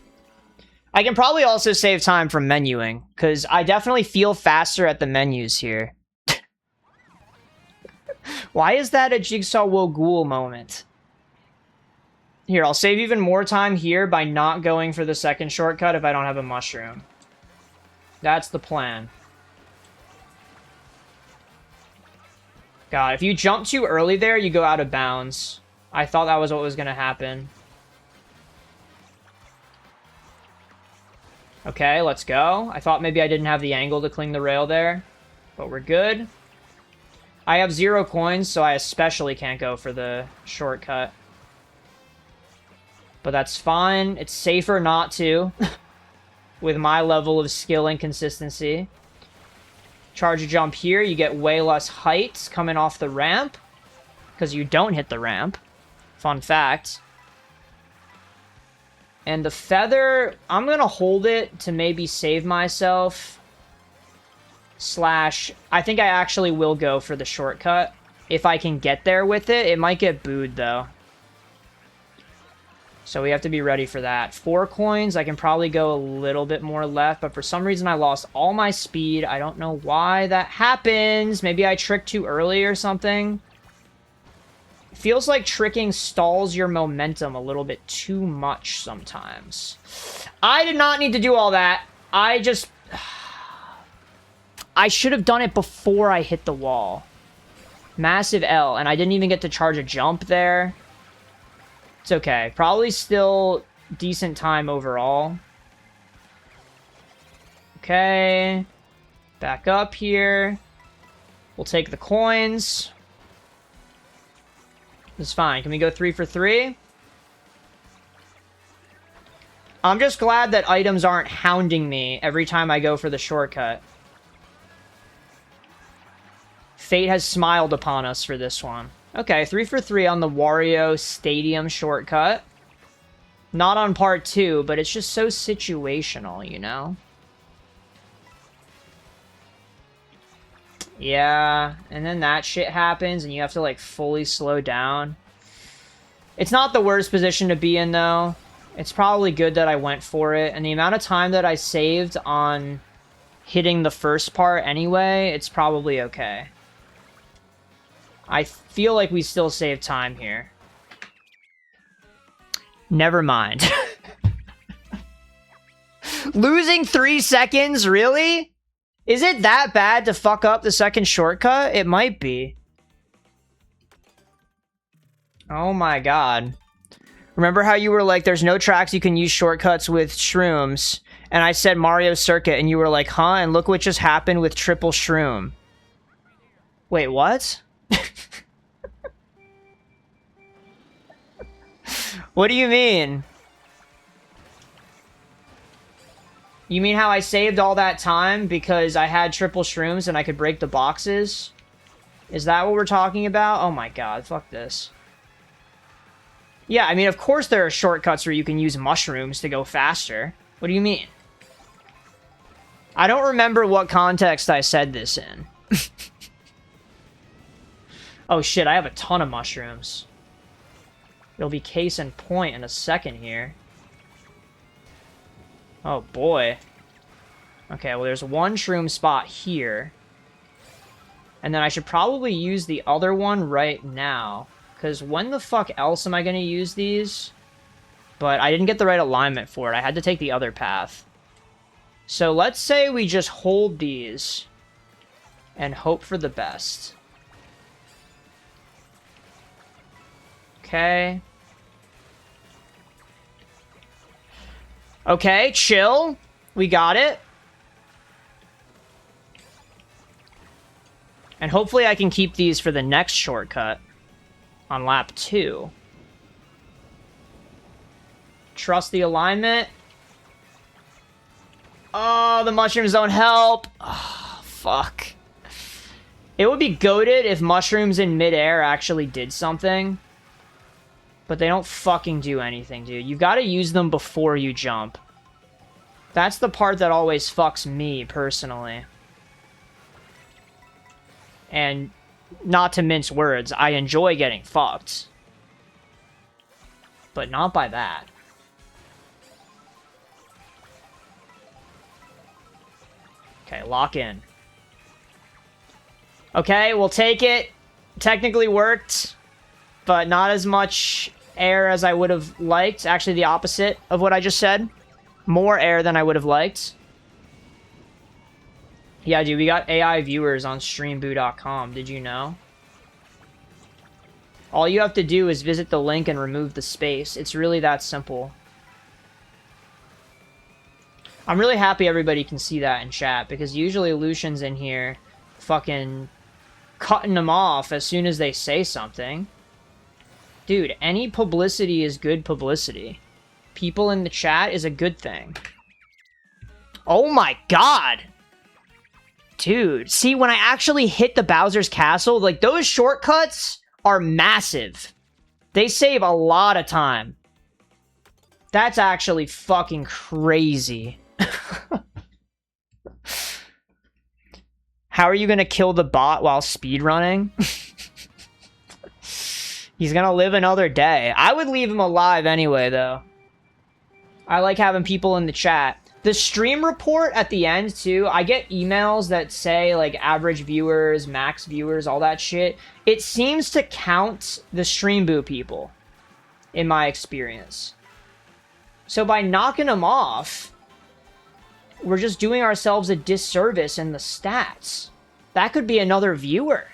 I can probably also save time from menuing, because I definitely feel faster at the menus here. Why is that a Jigsaw Will Ghoul moment? Here, I'll save even more time here by not going for the second shortcut if I don't have a mushroom. That's the plan. God, if you jump too early there, you go out of bounds. I thought that was what was going to happen. Okay, let's go. I thought maybe I didn't have the angle to cling the rail there, but we're good. I have 0 coins, so I especially can't go for the shortcut. But that's fine. It's safer not to, with my level of skill and consistency. Charge a jump here, you get way less height coming off the ramp, because you don't hit the ramp. Fun fact. And the feather, I'm going to hold it to maybe save myself. Slash, I think I actually will go for the shortcut. If I can get there with it. It might get booed, though. So we have to be ready for that. 4 coins, I can probably go a little bit more left, but for some reason I lost all my speed. I don't know why that happens. Maybe I tricked too early or something. It feels like tricking stalls your momentum a little bit too much sometimes. I did not need to do all that. I should have done it before I hit the wall. Massive L, and I didn't even get to charge a jump there. It's okay. Probably still decent time overall. Okay. Back up here. We'll take the coins. It's fine. Can we go 3 for 3? I'm just glad that items aren't hounding me every time I go for the shortcut. Fate has smiled upon us for this one. Okay, 3 for 3 on the Wario Stadium shortcut. Not on part 2, but it's just so situational, you know? Yeah, and then that shit happens, and you have to, like, fully slow down. It's not the worst position to be in, though. It's probably good that I went for it, and the amount of time that I saved on hitting the first part anyway, it's probably okay. I feel like we still save time here. Never mind. Losing 3 seconds, really? Is it that bad to fuck up the second shortcut? It might be. Oh my god. Remember how you were like, there's no tracks you can use shortcuts with shrooms? And I said Mario Circuit, and you were like, huh? And look what just happened with triple shroom. Wait, what? What do you mean? You mean how I saved all that time because I had triple shrooms and I could break the boxes? Is that what we're talking about? Oh my god, fuck this. Yeah, I mean, of course there are shortcuts where you can use mushrooms to go faster. What do you mean? I don't remember what context I said this in. Oh shit, I have a ton of mushrooms. It'll be case in point in a second here. Oh boy. Okay, well there's one shroom spot here. And then I should probably use the other one right now. Because when the fuck else am I going to use these? But I didn't get the right alignment for it. I had to take the other path. So let's say we just hold these. And hope for the best. Okay. Okay, chill. We got it. And hopefully I can keep these for the next shortcut on lap 2. Trust the alignment. Oh, the mushrooms don't help. Oh, fuck. It would be goated if mushrooms in midair actually did something. But they don't fucking do anything, dude. You gotta use them before you jump. That's the part that always fucks me, personally. And not to mince words, I enjoy getting fucked. But not by that. Okay, lock in. Okay, we'll take it. Technically worked, but not as much air as I would have liked. Actually, the opposite of what I just said. More air than I would have liked. Yeah, dude, we got AI viewers on streamboo.com. Did you know? All you have to do is visit the link and remove the space. It's really that simple. I'm really happy everybody can see that in chat, because usually Lucian's in here fucking cutting them off as soon as they say something. Dude, any publicity is good publicity. People in the chat is a good thing. Oh my god! Dude, see, when I actually hit the Bowser's Castle, like, those shortcuts are massive. They save a lot of time. That's actually fucking crazy. How are you gonna kill the bot while speedrunning? He's gonna live another day. I would leave him alive anyway, though. I like having people in the chat. The stream report at the end, too, I get emails that say, like, average viewers, max viewers, all that shit. It seems to count the Stream Boo people, in my experience. So by knocking them off, we're just doing ourselves a disservice in the stats. That could be another viewer.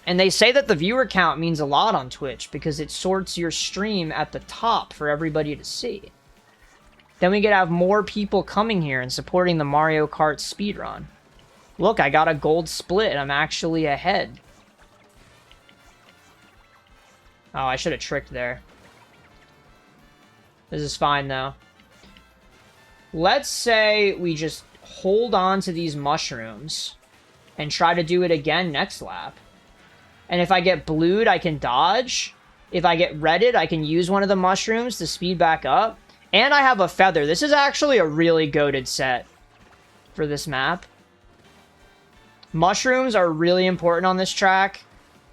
And they say that the viewer count means a lot on Twitch because it sorts your stream at the top for everybody to see. Then we could have more people coming here and supporting the Mario Kart speedrun. Look, I got a gold split. I'm actually ahead. Oh, I should have tricked there. This is fine, though. Let's say we just hold on to these mushrooms and try to do it again next lap. And if I get blued, I can dodge. If I get redded, I can use one of the mushrooms to speed back up. And I have a feather. This is actually a really goated set for this map. Mushrooms are really important on this track.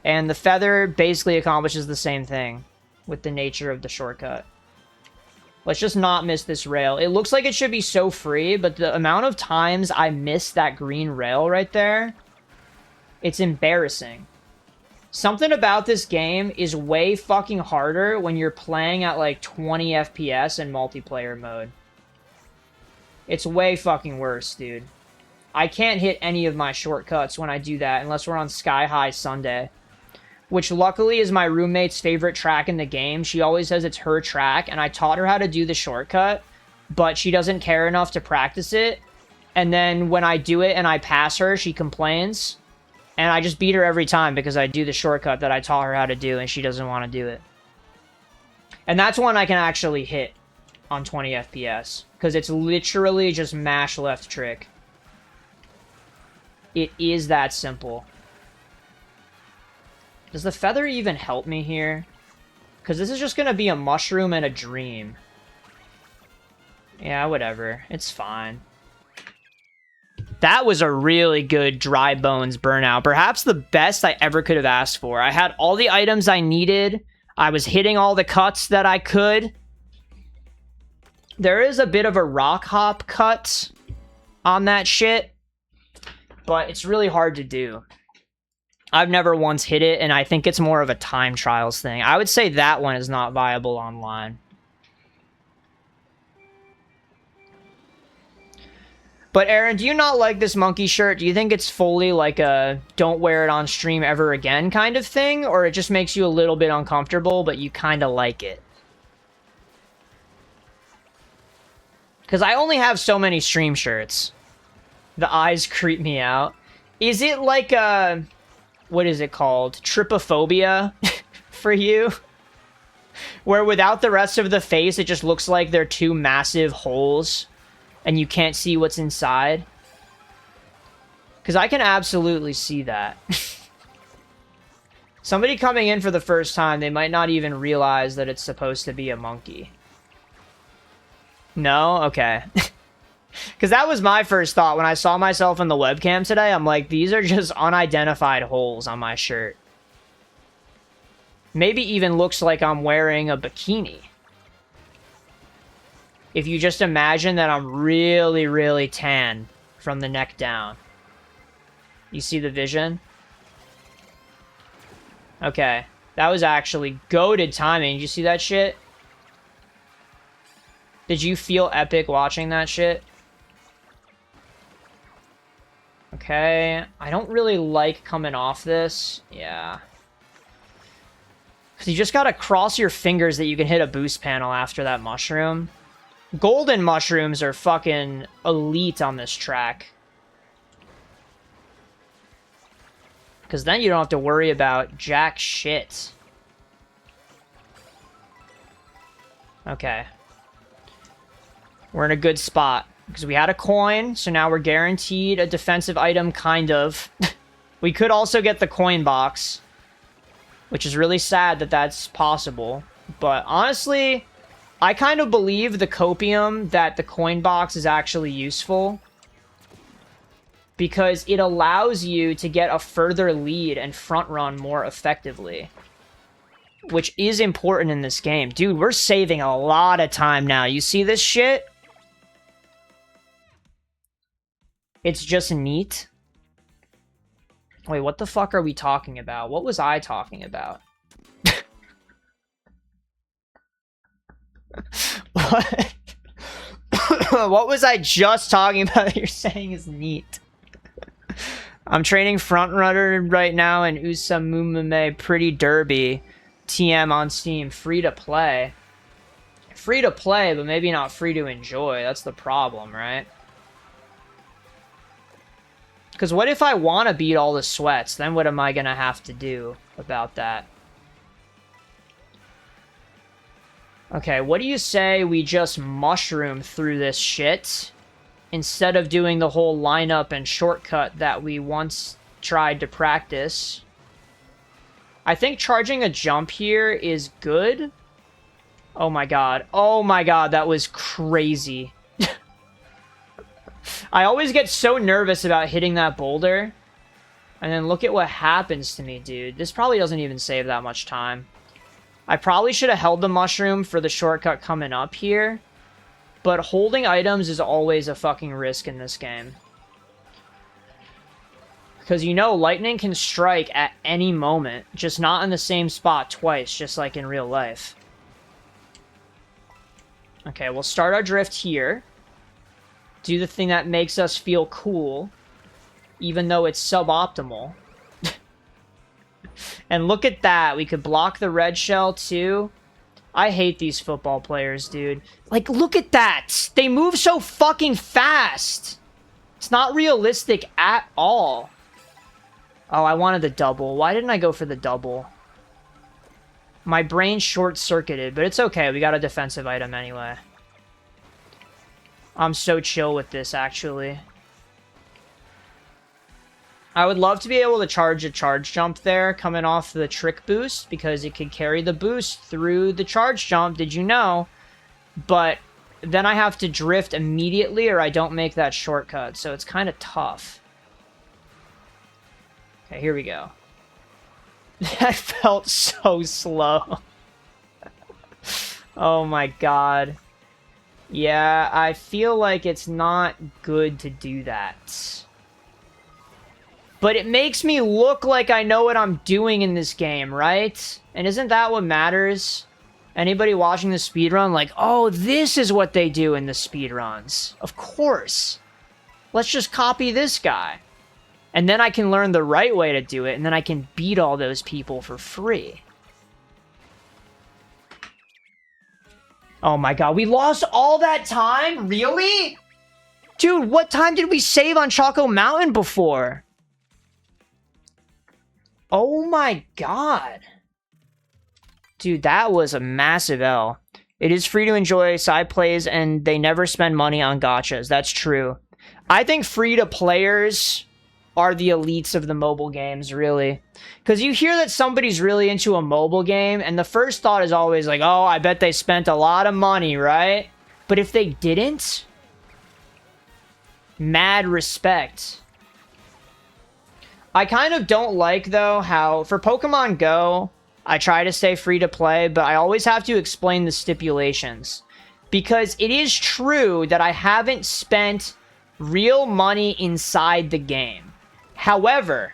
And the feather basically accomplishes the same thing with the nature of the shortcut. Let's just not miss this rail. It looks like it should be so free, but the amount of times I miss that green rail right there, it's embarrassing. Something about this game is way fucking harder when you're playing at like 20 FPS in multiplayer mode. It's way fucking worse, dude. I can't hit any of my shortcuts when I do that unless we're on Sky High Sunday. Which luckily is my roommate's favorite track in the game. She always says it's her track, and I taught her how to do the shortcut, but she doesn't care enough to practice it. And then when I do it and I pass her, she complains. And I just beat her every time because I do the shortcut that I taught her how to do, and she doesn't want to do it. And that's one I can actually hit on 20 FPS, because it's literally just mash left trick. It is that simple. Does the feather even help me here? Because this is just going to be a mushroom and a dream. Yeah, whatever. It's fine. That was a really good dry bones burnout. Perhaps the best I ever could have asked for. I had all the items I needed. I was hitting all the cuts that I could. There is a bit of a rock hop cut on that shit, but it's really hard to do. I've never once hit it, and I think it's more of a time trials thing. I would say that one is not viable online. But Aaron, do you not like this monkey shirt? Do you think it's fully like a don't wear it on stream ever again kind of thing? Or it just makes you a little bit uncomfortable, but you kind of like it? Because I only have so many stream shirts. The eyes creep me out. Is it like a... What is it called? Trypophobia for you? Where without the rest of the face, it just looks like they're two massive holes and you can't see what's inside? Because I can absolutely see that. Somebody coming in for the first time, they might not even realize that it's supposed to be a monkey. No? Okay. Because that was my first thought when I saw myself in the webcam today. I'm like, these are just unidentified holes on my shirt. Maybe even looks like I'm wearing a bikini. If you just imagine that I'm really, really tan from the neck down. You see the vision? Okay. That was actually goated timing. Did you see that shit? Did you feel epic watching that shit? Okay. I don't really like coming off this. Yeah. Because you just gotta cross your fingers that you can hit a boost panel after that mushroom. Golden mushrooms are fucking elite on this track. Because then you don't have to worry about jack shit. Okay. We're in a good spot. Because we had a coin, so now we're guaranteed a defensive item, kind of. We could also get the coin box. Which is really sad that that's possible. But honestly, I kind of believe the copium that the coin box is actually useful. Because it allows you to get a further lead and front run more effectively. Which is important in this game. Dude, we're saving a lot of time now. You see this shit? It's just neat. Wait, what the fuck are we talking about? What was I talking about? What? What was I just talking about that you're saying is neat? I'm training Frontrunner right now in Usamumame Pretty Derby. TM on Steam. Free to play. Free to play, but maybe not free to enjoy. That's the problem, right? Because what if I want to beat all the sweats? Then what am I going to have to do about that? Okay, what do you say we just mushroom through this shit instead of doing the whole lineup and shortcut that we once tried to practice? I think charging a jump here is good. Oh my god. Oh my god, that was crazy. I always get so nervous about hitting that boulder. And then look at what happens to me, dude. This probably doesn't even save that much time. I probably should have held the mushroom for the shortcut coming up here. But holding items is always a fucking risk in this game. Because you know, lightning can strike at any moment. Just not in the same spot twice, just like in real life. Okay, we'll start our drift here. Do the thing that makes us feel cool, even though it's suboptimal. And look at that. We could block the red shell, too. I hate these football players, dude. Like, look at that. They move so fucking fast. It's not realistic at all. Oh, I wanted the double. Why didn't I go for the double? My brain short-circuited, but it's okay. We got a defensive item anyway. I'm so chill with this, actually. I would love to be able to charge a charge jump there coming off the trick boost because it could carry the boost through the charge jump, did you know? But then I have to drift immediately or I don't make that shortcut, so it's kind of tough. Okay, here we go. That felt so slow. Oh my god. Yeah, I feel like it's not good to do that. But it makes me look like I know what I'm doing in this game, right? And isn't that what matters? Anybody watching the speedrun like, oh, this is what they do in the speedruns. Of course. Let's just copy this guy. And then I can learn the right way to do it, and then I can beat all those people for free. Oh my god, we lost all that time? Really? Dude, what time did we save on Choco Mountain before? Oh my god. Dude, that was a massive L. It is free to enjoy side plays, and they never spend money on gachas. That's true. I think free-to-players are the elites of the mobile games, really. Because you hear that somebody's really into a mobile game, and the first thought is always like, oh, I bet they spent a lot of money, right? But if they didn't, mad respect. I kind of don't like, though, how for Pokemon Go, I try to stay free to play, but I always have to explain the stipulations. Because it is true that I haven't spent real money inside the game. However,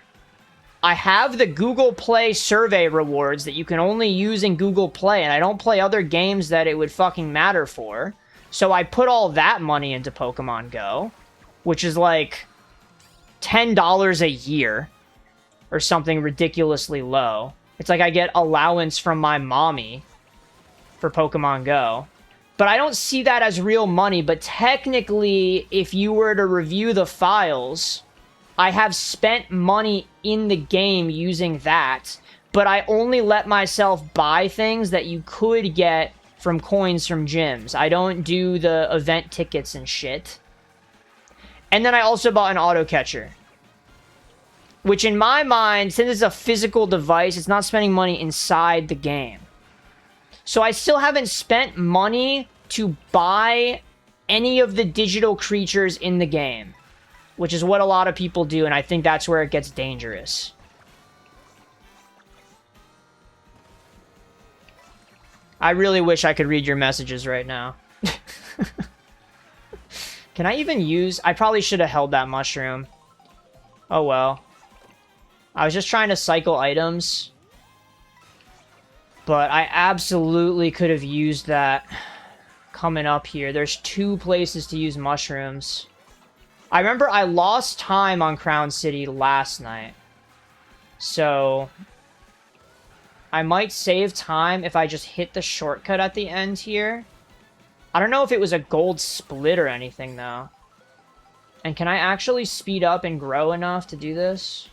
I have the Google Play survey rewards that you can only use in Google Play, and I don't play other games that it would fucking matter for. So I put all that money into Pokemon Go, which is like $10 a year or something ridiculously low. It's like I get allowance from my mommy for Pokemon Go. But I don't see that as real money, but technically, if you were to review the files, I have spent money in the game using that, but I only let myself buy things that you could get from coins from gyms. I don't do the event tickets and shit. And then I also bought an auto catcher, which in my mind, since it's a physical device, it's not spending money inside the game. So I still haven't spent money to buy any of the digital creatures in the game, which is what a lot of people do, and I think that's where it gets dangerous. I really wish I could read your messages right now. Can I even use... I probably should have held that mushroom. Oh well. I was just trying to cycle items. But I absolutely could have used that coming up here. There's 2 places to use mushrooms. I remember I lost time on Crown City last night. So I might save time if I just hit the shortcut at the end here. I don't know if it was a gold split or anything, though. And can I actually speed up and grow enough to do this?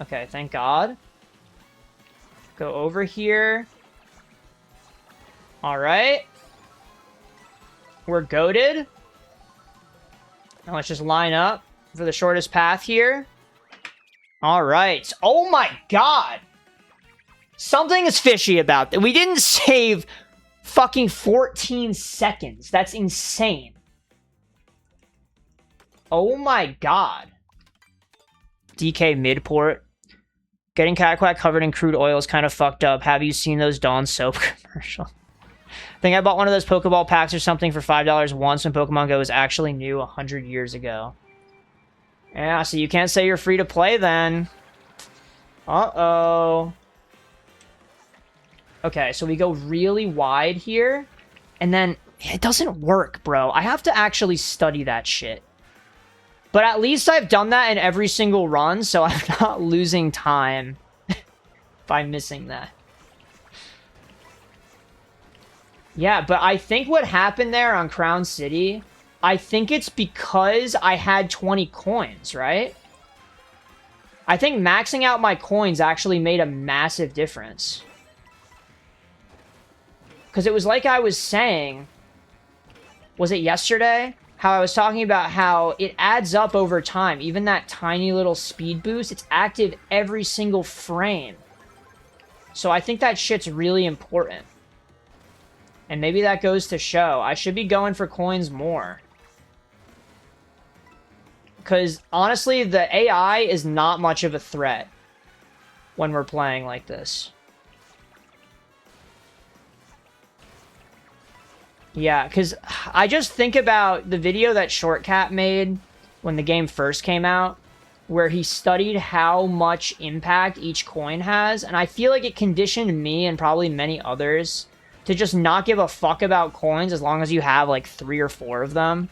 Okay, thank God. Go over here. Alright. We're goated. Now let's just line up for the shortest path here. Alright. Oh my god! Something is fishy about that. We didn't save fucking 14 seconds. That's insane. Oh my god. DK Midport. Getting Catquack covered in crude oil is kind of fucked up. Have you seen those Dawn soap commercials? I think I bought one of those Pokeball packs or something for $5 once when Pokemon Go was actually new 100 years ago. Yeah, so you can't say you're free to play then. Uh-oh. Okay, so we go really wide here. And then it doesn't work, bro. I have to actually study that shit. But at least I've done that in every single run, so I'm not losing time by missing that. Yeah, but I think what happened there on Crown City, I think it's because I had 20 coins, right? I think maxing out my coins actually made a massive difference. Because it was like I was saying, was it yesterday? How I was talking about how it adds up over time. Even that tiny little speed boost, it's active every single frame. So I think that shit's really important. And maybe that goes to show. I should be going for coins more. Because honestly, the AI is not much of a threat when we're playing like this. Yeah, because I just think about the video that Shortcat made when the game first came out, where he studied how much impact each coin has, and I feel like it conditioned me and probably many others to just not give a fuck about coins as long as you have like 3 or 4 of them.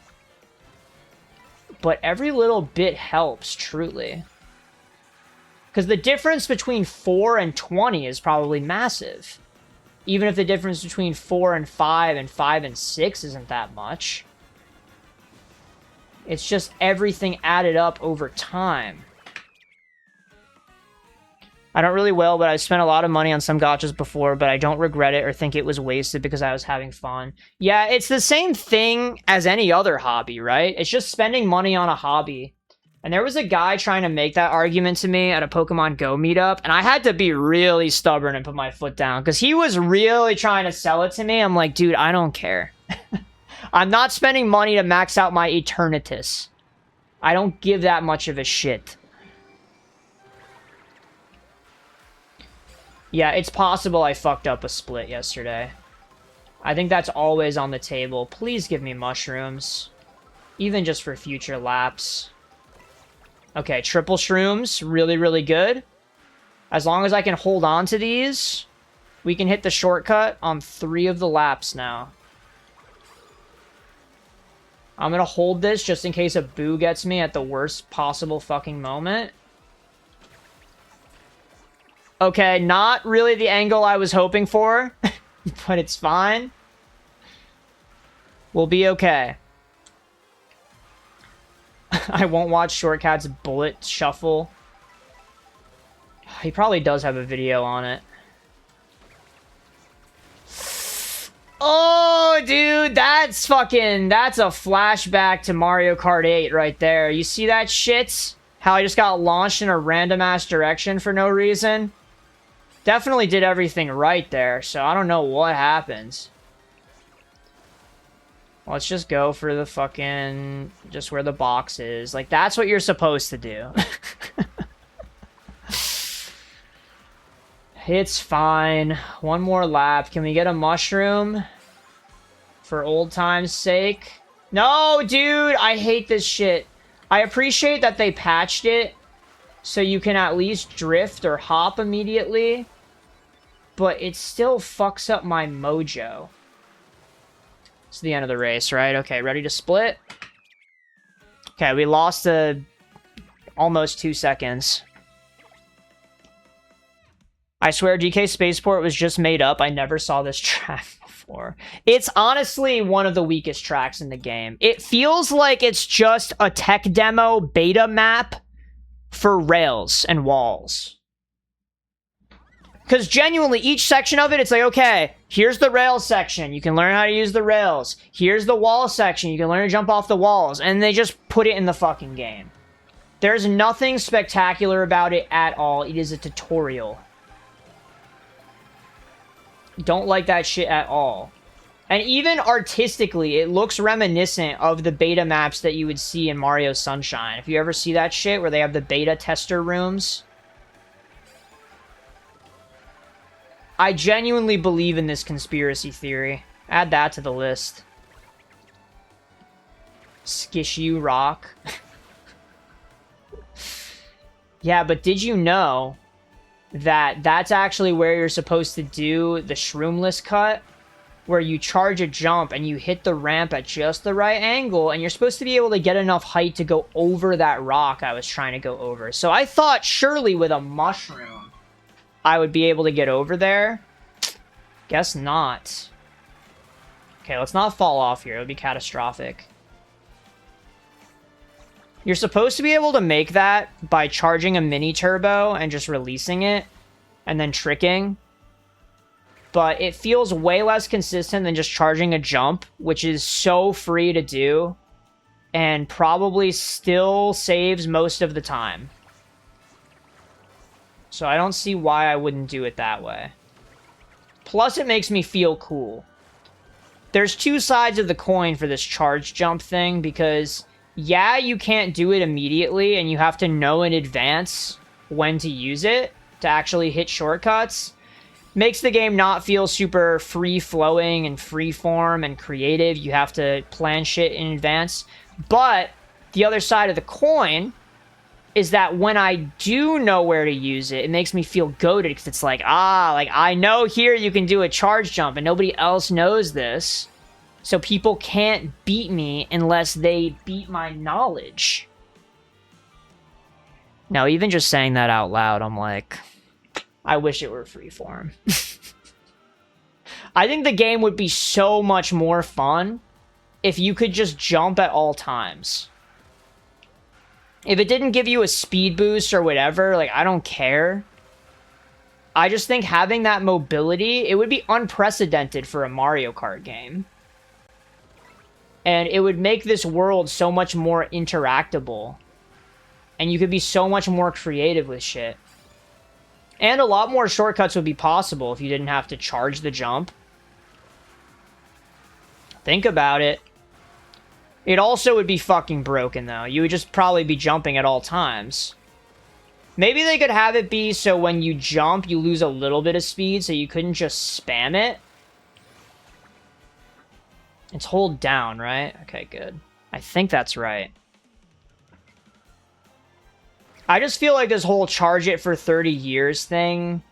But every little bit helps, truly. Because the difference between 4 and 20 is probably massive. Even if the difference between 4 and 5 and 5 and 6 isn't that much. It's just everything added up over time. I don't really will, but I've spent a lot of money on some gachas before, but I don't regret it or think it was wasted because I was having fun. Yeah, it's the same thing as any other hobby, right? It's just spending money on a hobby. And there was a guy trying to make that argument to me at a Pokemon Go meetup, and I had to be really stubborn and put my foot down because he was really trying to sell it to me. I'm like, dude, I don't care. I'm not spending money to max out my Eternatus. I don't give that much of a shit. Yeah, it's possible I fucked up a split yesterday. I think that's always on the table. Please give me mushrooms. Even just for future laps. Okay, triple shrooms. Really, really good. As long as I can hold on to these, we can hit the shortcut on 3 of the laps now. I'm gonna hold this just in case a boo gets me at the worst possible fucking moment. Okay, not really the angle I was hoping for, but it's fine. We'll be okay. I won't watch Shortcat's bullet shuffle. He probably does have a video on it. Oh, dude, that's a flashback to Mario Kart 8 right there. You see that shit? How I just got launched in a random-ass direction for no reason? Definitely did everything right there, so I don't know what happens. Let's just go for the fucking... just where the box is. Like, that's what you're supposed to do. It's fine. One more lap. Can we get a mushroom? For old time's sake? No, dude! I hate this shit. I appreciate that they patched it so you can at least drift or hop immediately. But it still fucks up my mojo. It's the end of the race, right? Okay, ready to split? Okay, we lost almost 2 seconds. I swear DK Spaceport was just made up. I never saw this track before. It's honestly one of the weakest tracks in the game. It feels like it's just a tech demo beta map for rails and walls. Because genuinely, each section of it, it's like, okay, here's the rails section. You can learn how to use the rails. Here's the wall section. You can learn to jump off the walls. And they just put it in the fucking game. There's nothing spectacular about it at all. It is a tutorial. Don't like that shit at all. And even artistically, it looks reminiscent of the beta maps that you would see in Mario Sunshine. If you ever see that shit where they have the beta tester rooms... I genuinely believe in this conspiracy theory. Add that to the list. Skishu Rock. Yeah, but did you know that that's actually where you're supposed to do the shroomless cut? Where you charge a jump and you hit the ramp at just the right angle, and you're supposed to be able to get enough height to go over that rock I was trying to go over. So I thought surely with a mushroom I would be able to get over there. Guess not. Okay, let's not fall off here. It would be catastrophic. You're supposed to be able to make that by charging a mini turbo and just releasing it and then tricking. But it feels way less consistent than just charging a jump, which is so free to do and probably still saves most of the time. So I don't see why I wouldn't do it that way. Plus, it makes me feel cool. There's two sides of the coin for this charge jump thing, because, yeah, you can't do it immediately, and you have to know in advance when to use it to actually hit shortcuts. Makes the game not feel super free-flowing and free-form and creative. You have to plan shit in advance. But the other side of the coin is that when I do know where to use it, it makes me feel goated, because it's like, I know here you can do a charge jump, and nobody else knows this, so people can't beat me unless they beat my knowledge. Now, even just saying that out loud, I'm like, I wish it were freeform. I think the game would be so much more fun if you could just jump at all times. If it didn't give you a speed boost or whatever, like, I don't care. I just think having that mobility, it would be unprecedented for a Mario Kart game. And it would make this world so much more interactable. And you could be so much more creative with shit. And a lot more shortcuts would be possible if you didn't have to charge the jump. Think about it. It also would be fucking broken, though. You would just probably be jumping at all times. Maybe they could have it be so when you jump, you lose a little bit of speed, so you couldn't just spam it. It's hold down, right? Okay, good. I think that's right. I just feel like this whole charge it for 30 years thing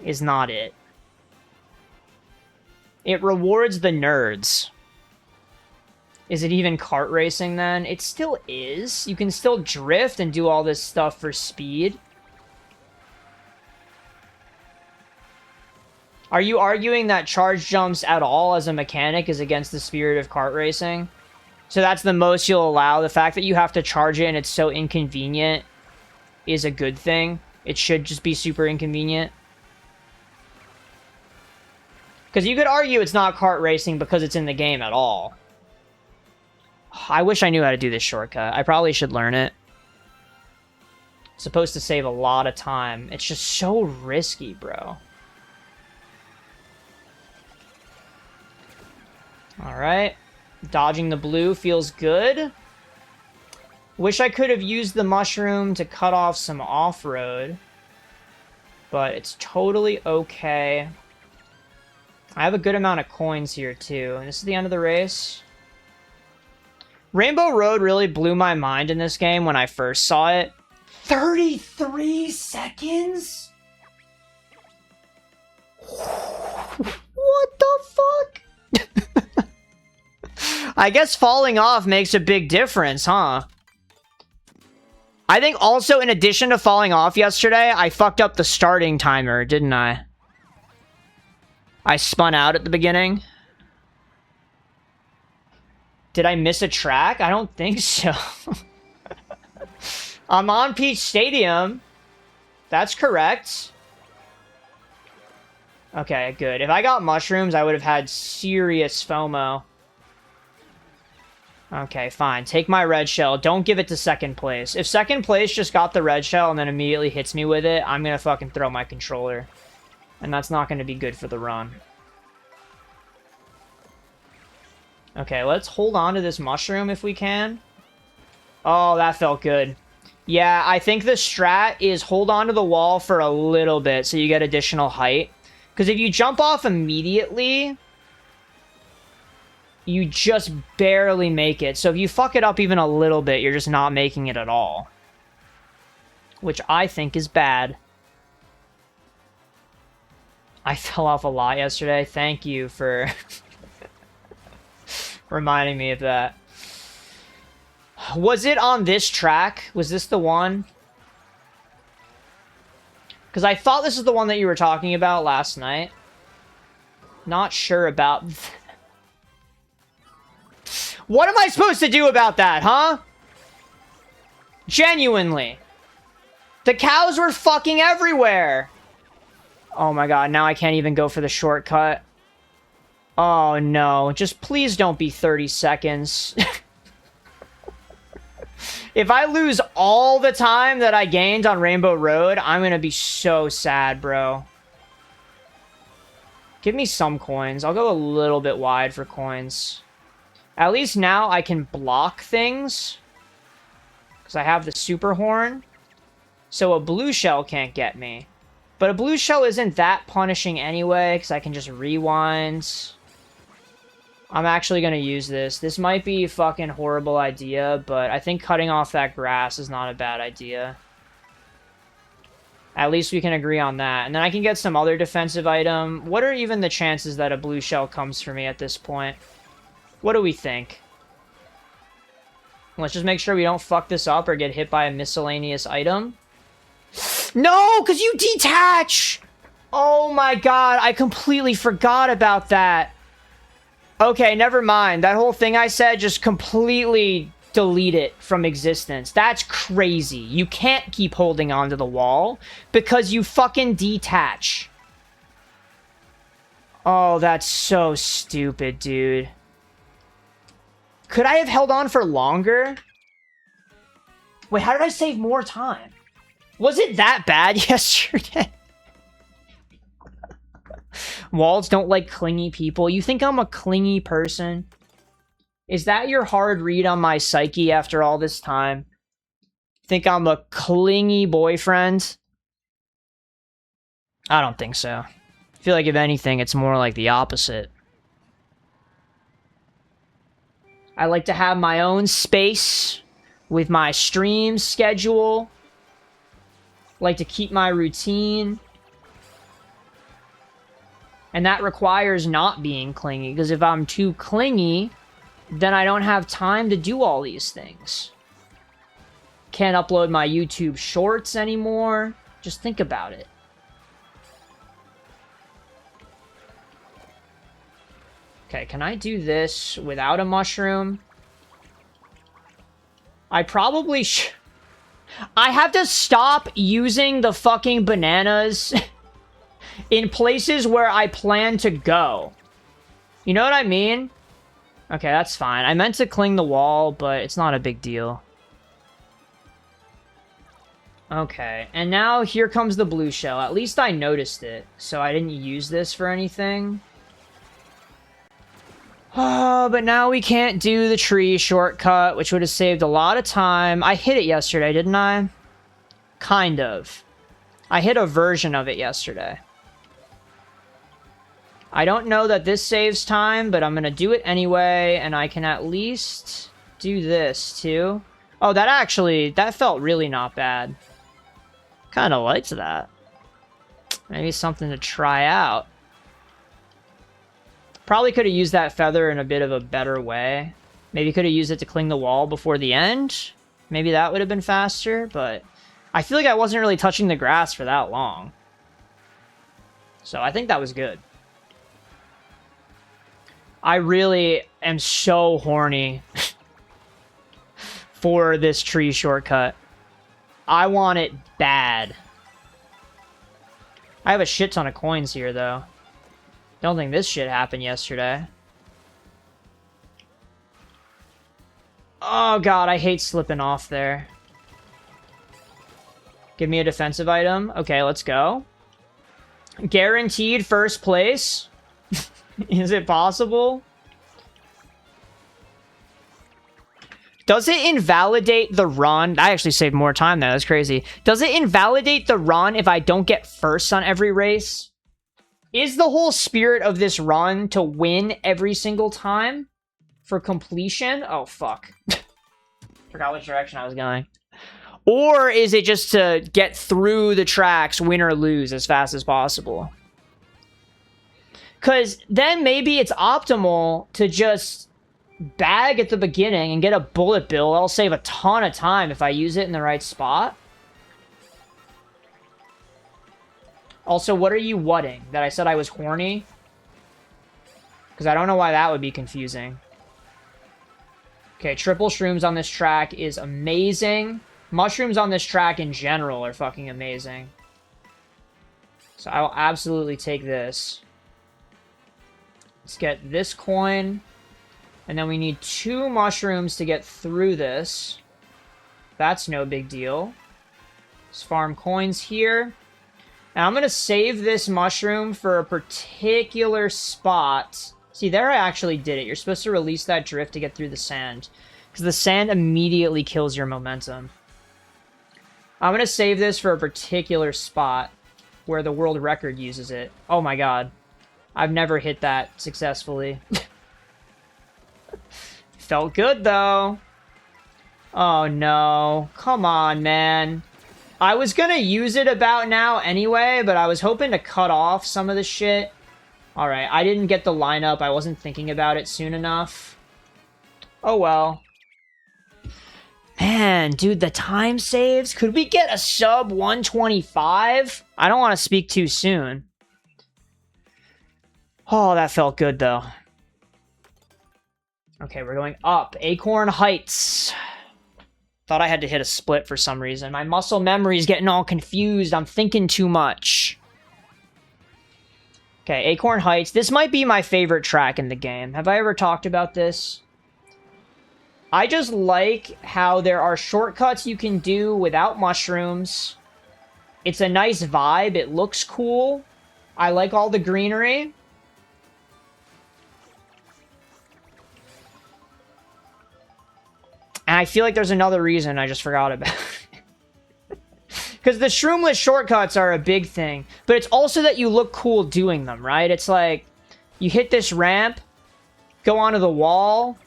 is not it. It rewards the nerds. Is it even kart racing then? It still is. You can still drift and do all this stuff for speed. Are you arguing that charge jumps at all as a mechanic is against the spirit of kart racing? So that's the most you'll allow? The fact that you have to charge it and it's so inconvenient is a good thing? It should just be super inconvenient? Because you could argue it's not kart racing because it's in the game at all. I wish I knew how to do this shortcut. I probably should learn it. It's supposed to save a lot of time. It's just so risky, bro. Alright. Dodging the blue feels good. Wish I could have used the mushroom to cut off some off-road. But it's totally okay. I have a good amount of coins here, too. And this is the end of the race. Rainbow Road really blew my mind in this game when I first saw it. 33 seconds? What the fuck? I guess falling off makes a big difference, huh? I think also, in addition to falling off yesterday, I fucked up the starting timer, didn't I? I spun out at the beginning. Did I miss a track? I don't think so. I'm on Peach Stadium. That's correct. Okay, good. If I got mushrooms, I would have had serious FOMO. Okay, fine. Take my red shell. Don't give it to second place. If second place just got the red shell and then immediately hits me with it, I'm gonna fucking throw my controller. And that's not gonna be good for the run. Okay, let's hold on to this mushroom if we can. Oh, that felt good. Yeah, I think the strat is hold on to the wall for a little bit so you get additional height. Because if you jump off immediately, you just barely make it. So if you fuck it up even a little bit, you're just not making it at all. Which I think is bad. I fell off a lot yesterday. Thank you for reminding me of that. Was it on this track? Was this the one? Because I thought this is the one that you were talking about last night. Not sure about... What am I supposed to do about that, huh? Genuinely. The cows were fucking everywhere. Oh my god, now I can't even go for the shortcut. Oh no, just please don't be 30 seconds. If I lose all the time that I gained on Rainbow Road, I'm gonna be so sad, bro. Give me some coins. I'll go a little bit wide for coins. At least now I can block things. Because I have the super horn. So a blue shell can't get me. But a blue shell isn't that punishing anyway, because I can just rewind. I'm actually going to use this. This might be a fucking horrible idea, but I think cutting off that grass is not a bad idea. At least we can agree on that. And then I can get some other defensive item. What are even the chances that a blue shell comes for me at this point? What do we think? Let's just make sure we don't fuck this up or get hit by a miscellaneous item. No, because you detach! Oh my god, I completely forgot about that. Okay, never mind. That whole thing I said just completely delete it from existence. That's crazy. You can't keep holding onto the wall because you fucking detach. Oh, that's so stupid, dude. Could I have held on for longer? Wait, how did I save more time? Was it that bad yesterday? Walls don't like clingy people. You think I'm a clingy person? Is that your hard read on my psyche after all this time? Think I'm a clingy boyfriend? I don't think so. I feel like if anything, it's more like the opposite. I like to have my own space with my stream schedule. Like to keep my routine. And that requires not being clingy, because if I'm too clingy, then I don't have time to do all these things. Can't upload my YouTube shorts anymore. Just think about it. Okay, can I do this without a mushroom? I probably I have to stop using the fucking bananas in places where I plan to go. You know what I mean? Okay, that's fine. I meant to cling the wall, but it's not a big deal. Okay, and now here comes the blue shell. At least I noticed it, so I didn't use this for anything. Oh, but now we can't do the tree shortcut, which would have saved a lot of time. I hit it yesterday, didn't I? Kind of. I hit a version of it yesterday. I don't know that this saves time, but I'm going to do it anyway, and I can at least do this, too. Oh, that felt really not bad. Kind of liked that. Maybe something to try out. Probably could have used that feather in a bit of a better way. Maybe could have used it to cling the wall before the end. Maybe that would have been faster, but I feel like I wasn't really touching the grass for that long. So I think that was good. I really am so horny for this tree shortcut. I want it bad. I have a shit ton of coins here, though. Don't think this shit happened yesterday. Oh god, I hate slipping off there. Give me a defensive item. Okay, let's go. Guaranteed first place. Is it possible? Does it invalidate the run? I actually saved more time there. That's crazy. Does it invalidate the run if I don't get first on every race? Is the whole spirit of this run to win every single time for completion? Oh, fuck. Forgot which direction I was going. Or is it just to get through the tracks, win or lose, as fast as possible? Because then maybe it's optimal to just bag at the beginning and get a bullet bill. I'll save a ton of time if I use it in the right spot. Also, what are you whatting? That I said I was horny? Because I don't know why that would be confusing. Okay, triple shrooms on this track is amazing. Mushrooms on this track in general are fucking amazing. So I will absolutely take this. Let's get this coin. And then we need 2 mushrooms to get through this. That's no big deal. Let's farm coins here. And I'm going to save this mushroom for a particular spot. See, there I actually did it. You're supposed to release that drift to get through the sand. Because the sand immediately kills your momentum. I'm going to save this for a particular spot where the world record uses it. Oh my god. I've never hit that successfully. Felt good, though. Oh, no. Come on, man. I was gonna use it about now anyway, but I was hoping to cut off some of the shit. Alright, I didn't get the lineup. I wasn't thinking about it soon enough. Oh, well. Man, dude, the time saves? Could we get a sub 125? I don't want to speak too soon. Oh, that felt good, though. Okay, we're going up. Acorn Heights. Thought I had to hit a split for some reason. My muscle memory is getting all confused. I'm thinking too much. Okay, Acorn Heights. This might be my favorite track in the game. Have I ever talked about this? I just like how there are shortcuts you can do without mushrooms. It's a nice vibe. It looks cool. I like all the greenery. And I feel like there's another reason I just forgot about. Because the shroomless shortcuts are a big thing. But it's also that you look cool doing them, right? It's like, you hit this ramp, go onto the wall,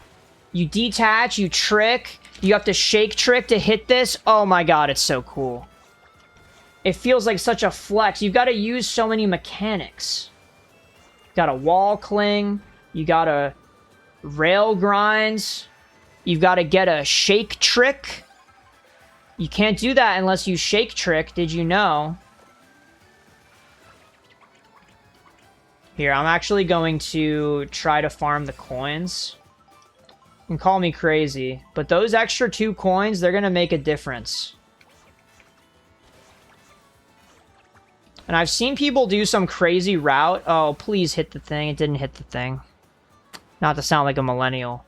you detach, you trick, you have to shake trick to hit this. Oh my god, it's so cool. It feels like such a flex. You've got to use so many mechanics. You got a wall cling, you got a rail grinds, you've got to get a shake trick. You can't do that unless you shake trick, did you know? Here, I'm actually going to try to farm the coins. You can call me crazy, but those extra 2 coins, they're going to make a difference. And I've seen people do some crazy route. Oh, please hit the thing. It didn't hit the thing. Not to sound like a millennial.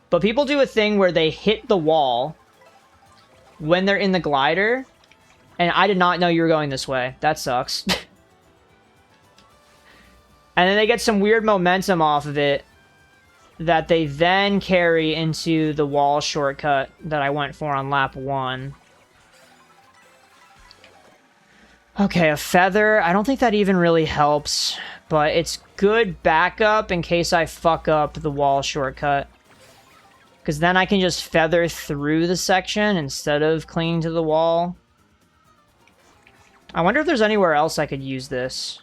But people do a thing where they hit the wall when they're in the glider. And I did not know you were going this way. That sucks. And then they get some weird momentum off of it that they then carry into the wall shortcut that I went for on lap 1. Okay, a feather. I don't think that even really helps, but it's good backup in case I fuck up the wall shortcut. Because then I can just feather through the section instead of clinging to the wall. I wonder if there's anywhere else I could use this,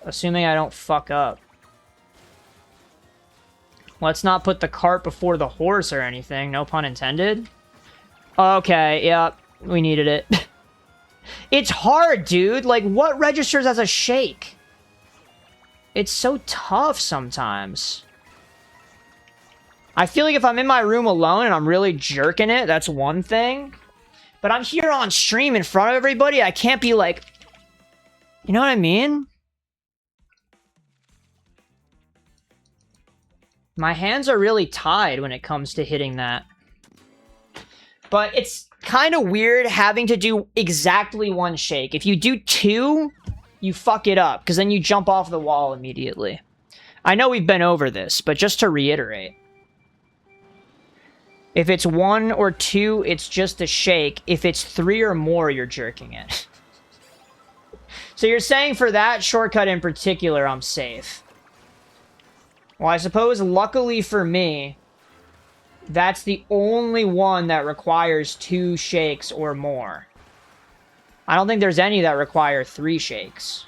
assuming I don't fuck up. Let's not put the cart before the horse or anything, no pun intended. Okay, yep, we needed it. It's hard, dude. Like, what registers as a shake? It's so tough sometimes. I feel like if I'm in my room alone and I'm really jerking it, that's one thing. But I'm here on stream in front of everybody. I can't be like... You know what I mean? My hands are really tied when it comes to hitting that. But it's kind of weird having to do exactly 1 shake. If you do 2, you fuck it up, because then you jump off the wall immediately. I know we've been over this, but just to reiterate. If it's 1 or 2, it's just a shake. If it's 3 or more, you're jerking it. So you're saying for that shortcut in particular, I'm safe. Well, I suppose luckily for me, that's the only one that requires 2 shakes or more. I don't think there's any that require 3 shakes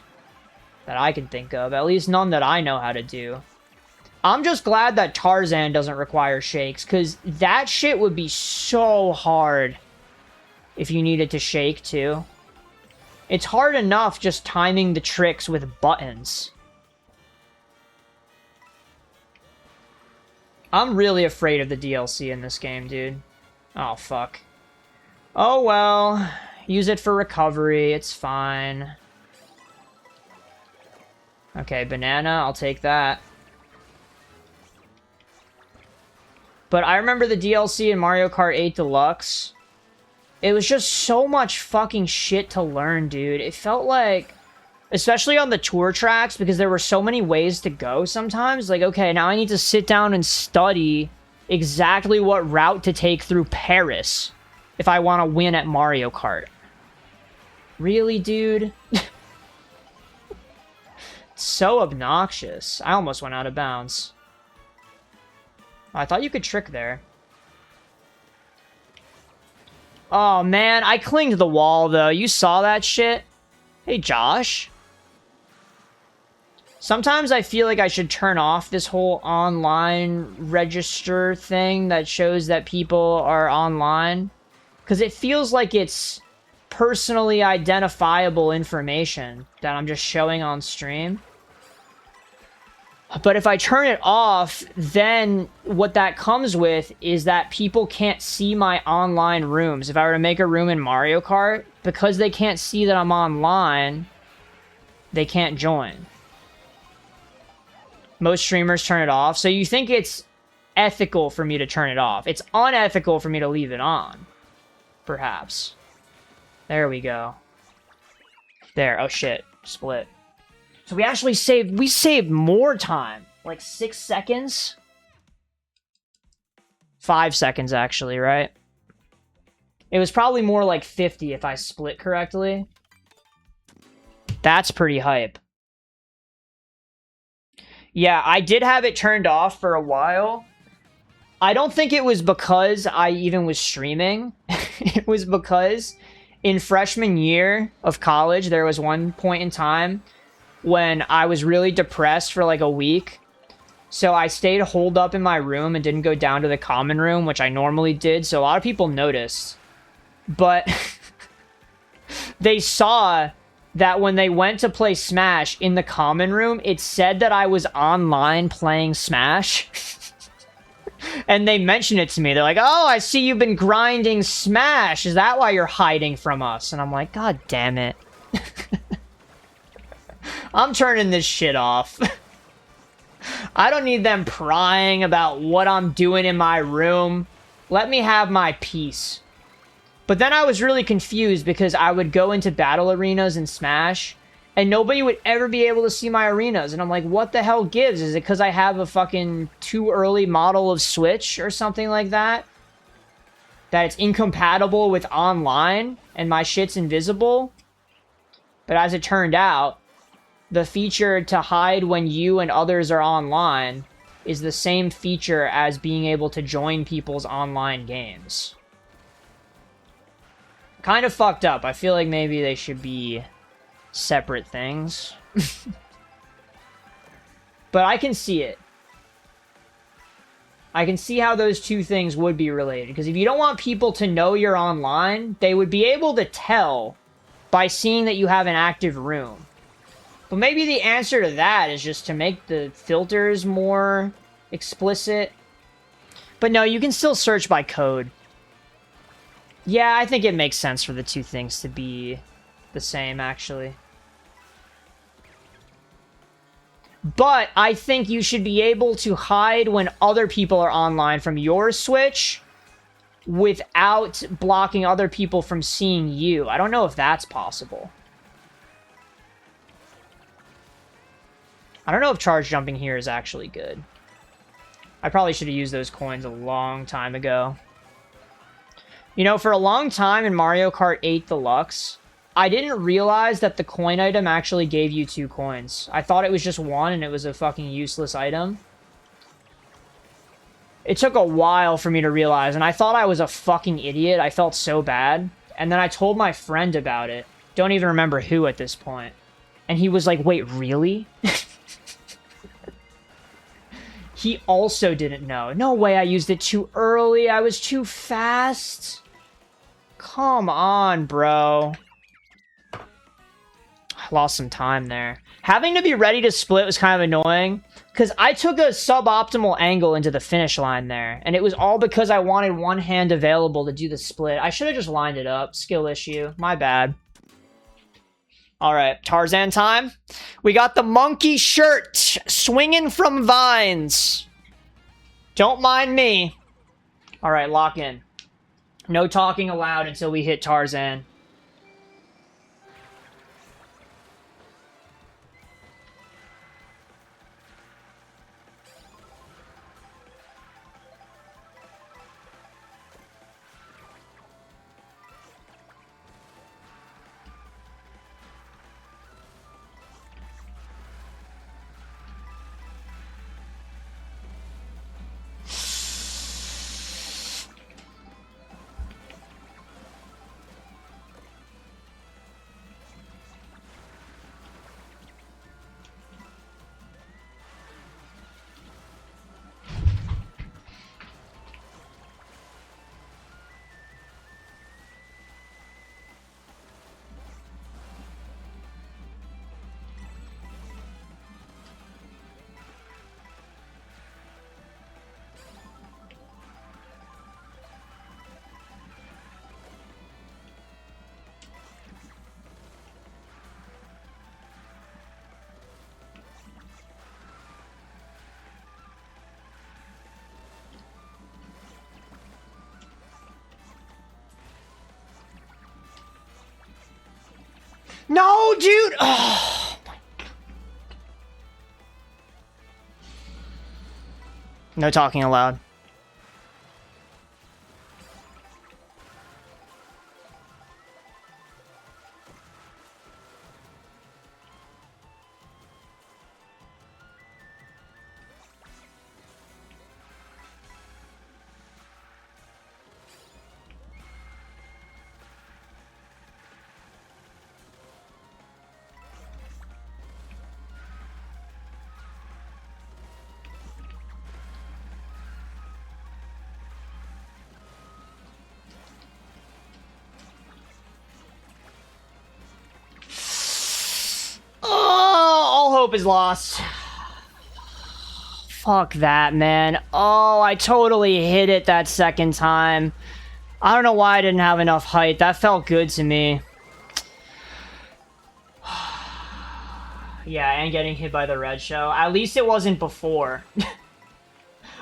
that I can think of. At least none that I know how to do. I'm just glad that Tarzan doesn't require shakes, because that shit would be so hard if you needed to shake too. It's hard enough just timing the tricks with buttons. I'm really afraid of the DLC in this game, dude. Oh, fuck. Oh, well. Use it for recovery. It's fine. Okay, banana. I'll take that. But I remember the DLC in Mario Kart 8 Deluxe. It was just so much fucking shit to learn, dude. It felt like... Especially on the tour tracks, because there were so many ways to go sometimes. Like, okay, now I need to sit down and study exactly what route to take through Paris if I want to win at Mario Kart. Really, dude? It's so obnoxious. I almost went out of bounds. I thought you could trick there. Oh, man. I clinged to the wall, though. You saw that shit? Hey, Josh. Sometimes I feel like I should turn off this whole online register thing that shows that people are online. Because it feels like it's personally identifiable information that I'm just showing on stream. But if I turn it off, then what that comes with is that people can't see my online rooms. If I were to make a room in Mario Kart, because they can't see that I'm online, they can't join. Most streamers turn it off. So you think it's ethical for me to turn it off. It's unethical for me to leave it on. Perhaps. There we go. There. Oh, shit. Split. So we actually saved more time. Like 6 seconds? 5 seconds, actually, right? It was probably more like 50 if I split correctly. That's pretty hype. Yeah, I did have it turned off for a while. I don't think it was because I even was streaming. It was because in freshman year of college, there was one point in time when I was really depressed for like a week. So I stayed holed up in my room and didn't go down to the common room, which I normally did. So a lot of people noticed. But they saw that when they went to play Smash in the common room, it said that I was online playing Smash. And they mentioned it to me. They're like, oh, I see you've been grinding Smash. Is that why you're hiding from us? And I'm like, God damn it. I'm turning this shit off. I don't need them prying about what I'm doing in my room. Let me have my peace. But then I was really confused because I would go into battle arenas in Smash and nobody would ever be able to see my arenas. And I'm like, what the hell gives? Is it because I have a fucking too early model of Switch or something like that? That it's incompatible with online and my shit's invisible? But as it turned out, the feature to hide when you and others are online is the same feature as being able to join people's online games. Kind of fucked up. I feel like maybe they should be separate things. But I can see it. I can see how those two things would be related. Because if you don't want people to know you're online, they would be able to tell by seeing that you have an active room. But maybe the answer to that is just to make the filters more explicit. But no, you can still search by code. Yeah, I think it makes sense for the two things to be the same, actually. But I think you should be able to hide when other people are online from your Switch without blocking other people from seeing you. I don't know if that's possible. I don't know if charge jumping here is actually good. I probably should have used those coins a long time ago. You know, for a long time in Mario Kart 8 Deluxe, I didn't realize that the coin item actually gave you 2 coins. I thought it was just 1 and it was a fucking useless item. It took a while for me to realize, and I thought I was a fucking idiot. I felt so bad. And then I told my friend about it. Don't even remember who at this point. And he was like, wait, really? He also didn't know. No way I used it too early. I was too fast. Come on, bro. I lost some time there. Having to be ready to split was kind of annoying, because I took a suboptimal angle into the finish line there, and it was all because I wanted one hand available to do the split. I should have just lined it up. Skill issue. My bad. Alright, Tarzan time. We got the monkey shirt swinging from vines. Don't mind me. Alright, lock in. No talking aloud until we hit Tarzan. No, dude! Oh, my... No talking aloud. All hope is lost. Fuck that, man. Oh, I totally hit it that second time. I don't know why I didn't have enough height. That felt good to me. Yeah, and getting hit by the red shell. At least it wasn't before.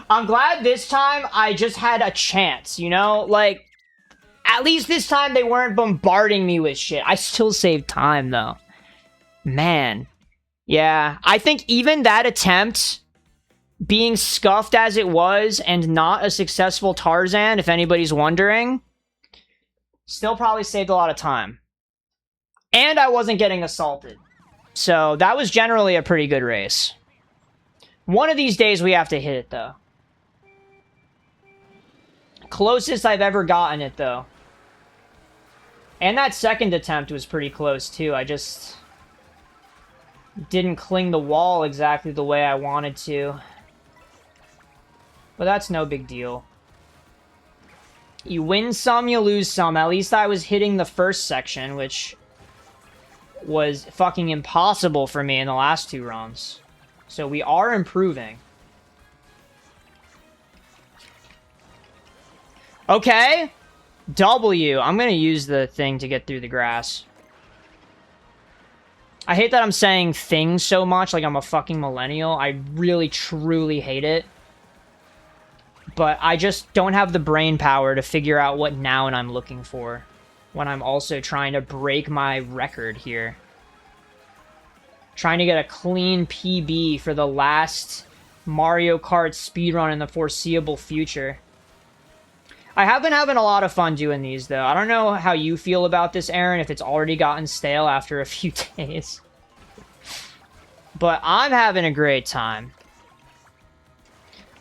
I'm glad this time I just had a chance, you know? Like, at least this time they weren't bombarding me with shit. I still saved time, though. Man. Yeah, I think even that attempt, being scuffed as it was and not a successful Tarzan, if anybody's wondering, still probably saved a lot of time. And I wasn't getting assaulted. So that was generally a pretty good race. One of these days we have to hit it, though. Closest I've ever gotten it, though. And that second attempt was pretty close, too. I just didn't cling the wall exactly the way I wanted to. But that's no big deal. You win some, you lose some. At least I was hitting the first section, which was fucking impossible for me in the last two runs. So we are improving. Okay. W. I'm going to use the thing to get through the grass. I hate that I'm saying things so much like I'm a fucking millennial. I really, truly hate it. But I just don't have the brain power to figure out what noun I'm looking for when I'm also trying to break my record here. Trying to get a clean PB for the last Mario Kart speedrun in the foreseeable future. I have been having a lot of fun doing these, though. I don't know how you feel about this, Aaron, if it's already gotten stale after a few days. But I'm having a great time.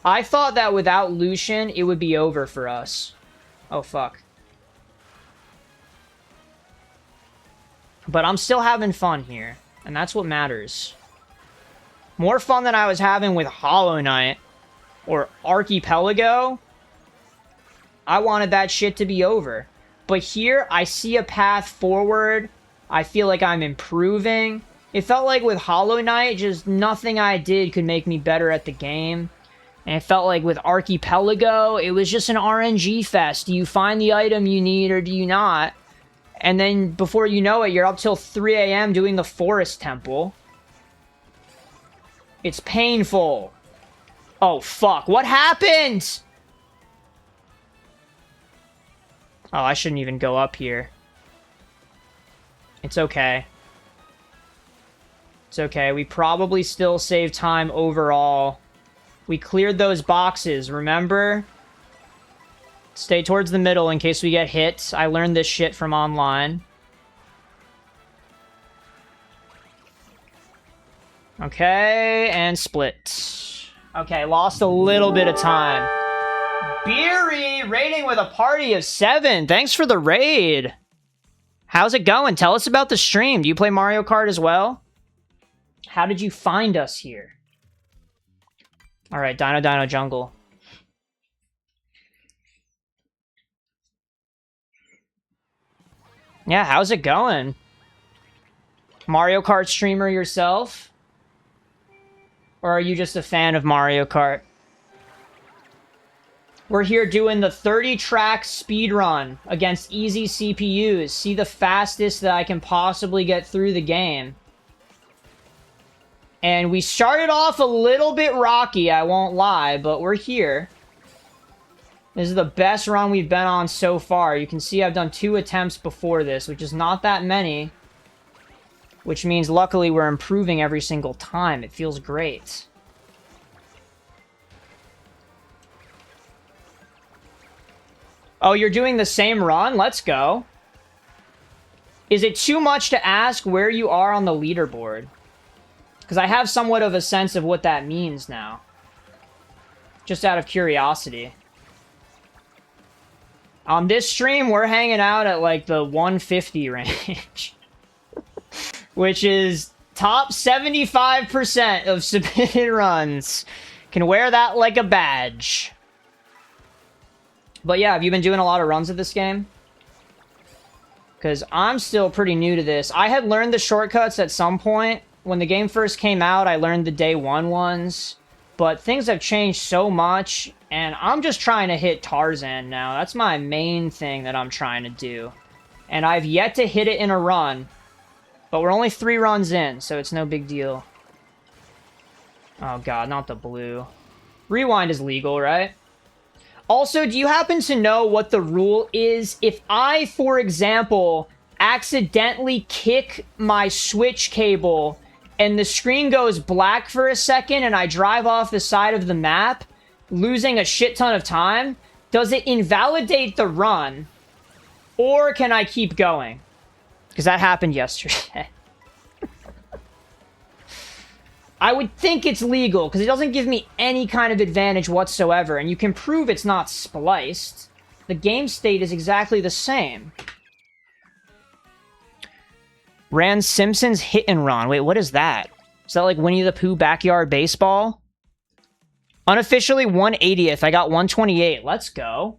I thought that without Lucian, it would be over for us. Oh, fuck. But I'm still having fun here, and that's what matters. More fun than I was having with Hollow Knight or Archipelago. I wanted that shit to be over. But here, I see a path forward. I feel like I'm improving. It felt like with Hollow Knight, just nothing I did could make me better at the game. And it felt like with Archipelago, it was just an RNG fest. Do you find the item you need or do you not? And then before you know it, you're up till 3 a.m. doing the Forest Temple. It's painful. Oh, fuck. What happened? Oh, I shouldn't even go up here. It's okay. It's okay. We probably still save time overall. We cleared those boxes, remember? Stay towards the middle in case we get hit. I learned this shit from online. Okay, and split. Okay, lost a little bit of time. Beery, raiding with a party of 7. Thanks for the raid. How's it going? Tell us about the stream. Do you play Mario Kart as well? How did you find us here? Alright, Dino Dino Jungle. Yeah, how's it going? Mario Kart streamer yourself? Or are you just a fan of Mario Kart? We're here doing the 30-track speedrun against easy CPUs. See the fastest that I can possibly get through the game. And we started off a little bit rocky, I won't lie, but we're here. This is the best run we've been on so far. You can see I've done 2 attempts before this, which is not that many. which means luckily we're improving every single time. It feels great. Oh, you're doing the same run? Let's go. Is it too much to ask where you are on the leaderboard? Because I have somewhat of a sense of what that means now. Just out of curiosity. On this stream, we're hanging out at like the 150 range. Which is top 75% of submitted runs. Can wear that like a badge. But yeah, have you been doing a lot of runs of this game? Because I'm still pretty new to this. I had learned the shortcuts at some point. When the game first came out, I learned the day one ones. But things have changed so much, and I'm just trying to hit Tarzan now. That's my main thing that I'm trying to do. And I've yet to hit it in a run. But we're only 3 runs in, so it's no big deal. Oh god, not the blue. Rewind is legal, right? Also, do you happen to know what the rule is? If I, for example, accidentally kick my Switch cable and the screen goes black for a second and I drive off the side of the map, losing a shit ton of time, does it invalidate the run? Or can I keep going? Because that happened yesterday. I would think it's legal, because it doesn't give me any kind of advantage whatsoever, and you can prove it's not spliced. The game state is exactly the same. Ran Simpsons Hit and Run. Wait, what is that? Is that like Winnie the Pooh Backyard Baseball? Unofficially 180th. I got 128. Let's go.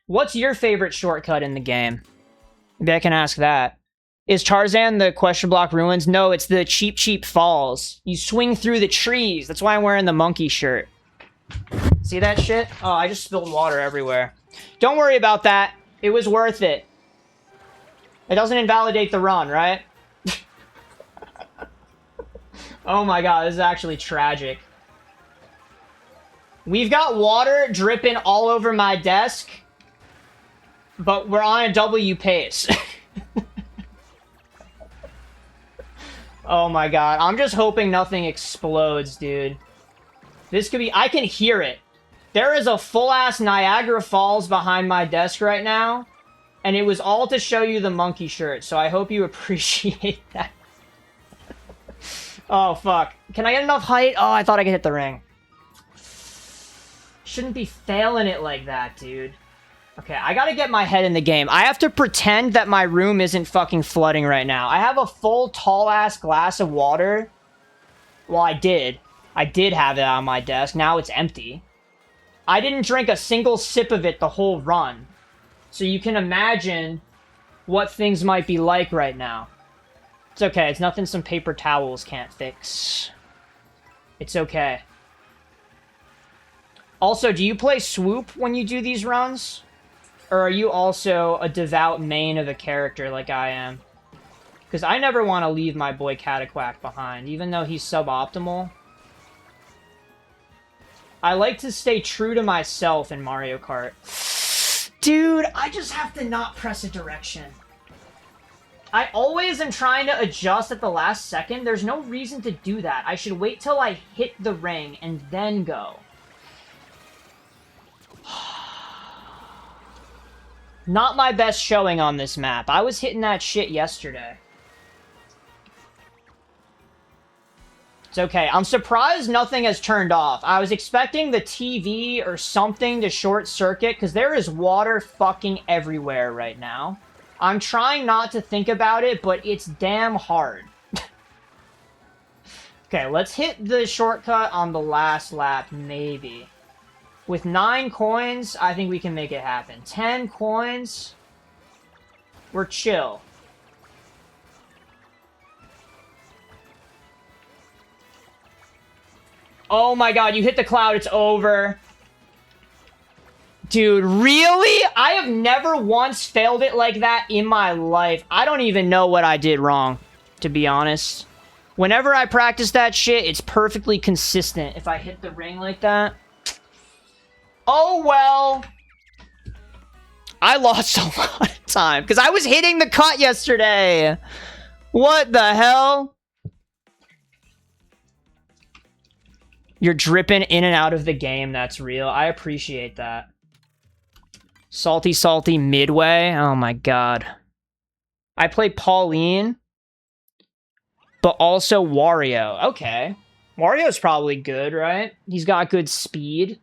What's your favorite shortcut in the game? Maybe I can ask that. Is Tarzan the question block ruins? No, it's the Cheap Cheap Falls. You swing through the trees. That's why I'm wearing the monkey shirt. See that shit? Oh, I just spilled water everywhere. Don't worry about that. It was worth it. It doesn't invalidate the run, right? Oh my god, this is actually tragic. We've got water dripping all over my desk, but we're on a W pace. Oh my god. I'm just hoping nothing explodes, dude. This could be... I can hear it. There is a full-ass Niagara Falls behind my desk right now. And it was all to show you the monkey shirt. So I hope you appreciate that. Oh, fuck. Can I get enough height? Oh, I thought I could hit the ring. Shouldn't be failing it like that, dude. Okay, I gotta get my head in the game. I have to pretend that my room isn't fucking flooding right now. I have a full, tall-ass glass of water. Well, I did. I did have it on my desk. Now it's empty. I didn't drink a single sip of it the whole run. So you can imagine what things might be like right now. It's okay. It's nothing some paper towels can't fix. It's okay. Also, do you play Swoop when you do these runs? Or are you also a devout main of a character like I am? Because I never want to leave my boy Cataquack behind, even though he's suboptimal. I like to stay true to myself in Mario Kart. Dude, I just have to not press a direction. I always am trying to adjust at the last second. There's no reason to do that. I should wait till I hit the ring and then go. Not my best showing on this map. I was hitting that shit yesterday. It's okay. I'm surprised nothing has turned off. I was expecting the TV or something to short circuit because there is water fucking everywhere right now. I'm trying not to think about it, but it's damn hard. Okay, let's hit the shortcut on the last lap, maybe. With 9 coins, I think we can make it happen. 10 coins, we're chill. Oh my god, you hit the cloud, it's over. Dude, really? I have never once failed it like that in my life. I don't even know what I did wrong, to be honest. Whenever I practice that shit, it's perfectly consistent if I hit the ring like that. Oh, well. I lost a lot of time because I was hitting the cut yesterday. What the hell? You're dripping in and out of the game. That's real. I appreciate that. Salty, salty midway. Oh my god. I play Pauline, but also Wario. Okay. Wario's probably good, right? He's got good speed.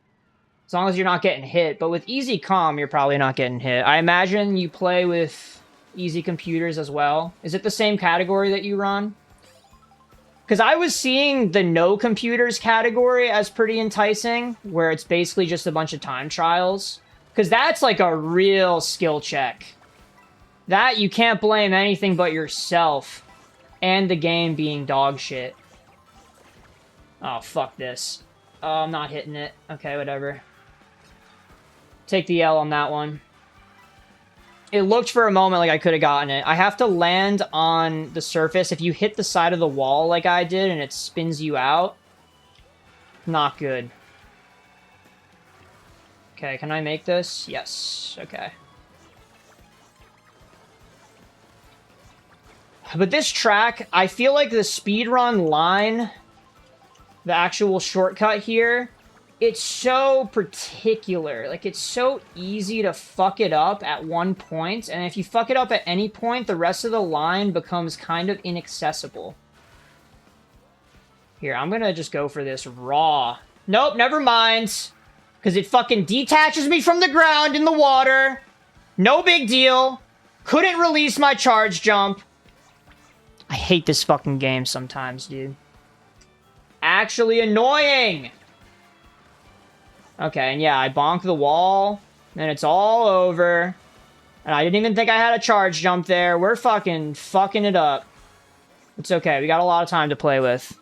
As long as you're not getting hit. But with easy comm, you're probably not getting hit. I imagine you play with easy computers as well. Is it the same category that you run? Because I was seeing the no computers category as pretty enticing, where it's basically just a bunch of time trials. Because that's like a real skill check. That you can't blame anything but yourself and the game being dog shit. Oh, fuck this. Oh, I'm not hitting it. Okay, whatever. Take the L on that one. It looked for a moment like I could have gotten it. I have to land on the surface. If you hit the side of the wall like I did and it spins you out, not good. Okay, can I make this? Yes. Okay. But this track, I feel like the speedrun line, the actual shortcut here, it's so particular. Like, it's so easy to fuck it up at one point, and if you fuck it up at any point, the rest of the line becomes kind of inaccessible. Here, I'm gonna just go for this raw. Nope, never mind. Because it fucking detaches me from the ground in the water. No big deal. Couldn't release my charge jump. I hate this fucking game sometimes, dude. Actually annoying! Okay, and yeah, I bonk the wall, and it's all over. And I didn't even think I had a charge jump there. We're fucking it up. It's okay, we got a lot of time to play with.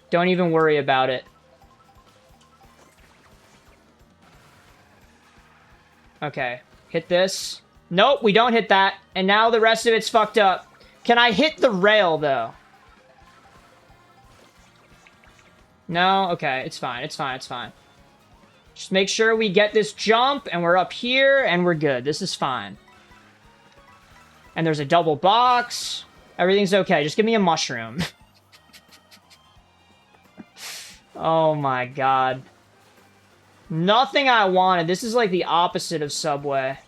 Don't even worry about it. Okay, hit this. Nope, we don't hit that. And now the rest of it's fucked up. Can I hit the rail, though? No? Okay, it's fine, it's fine, it's fine. Just make sure we get this jump, and we're up here, and we're good. This is fine. And there's a double box. Everything's okay. Just give me a mushroom. Oh my god. Nothing I wanted. This is like the opposite of Subway.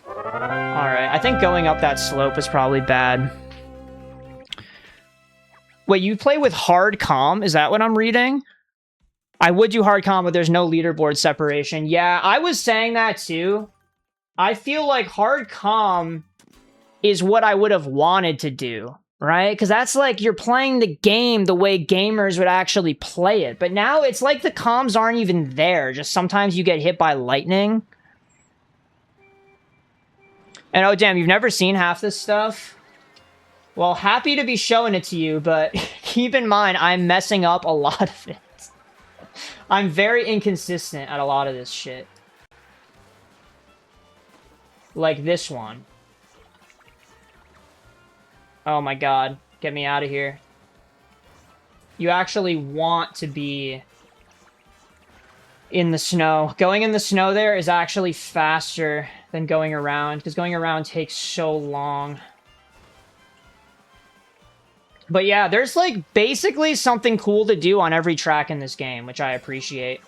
Alright, I think going up that slope is probably bad. Wait, you play with hard comm? Is that what I'm reading? I would do hard comm, but there's no leaderboard separation. Yeah, I was saying that too. I feel like hard comm is what I would have wanted to do, right? Because that's like you're playing the game the way gamers would actually play it. But now it's like the comms aren't even there. Just sometimes you get hit by lightning. And oh damn, you've never seen half this stuff? Well, happy to be showing it to you, but keep in mind, I'm messing up a lot of it. I'm very inconsistent at a lot of this shit. Like this one. Oh my god. Get me out of here. You actually want to be in the snow. Going in the snow there is actually faster than going around, because going around takes so long. But yeah, there's like basically something cool to do on every track in this game, which I appreciate.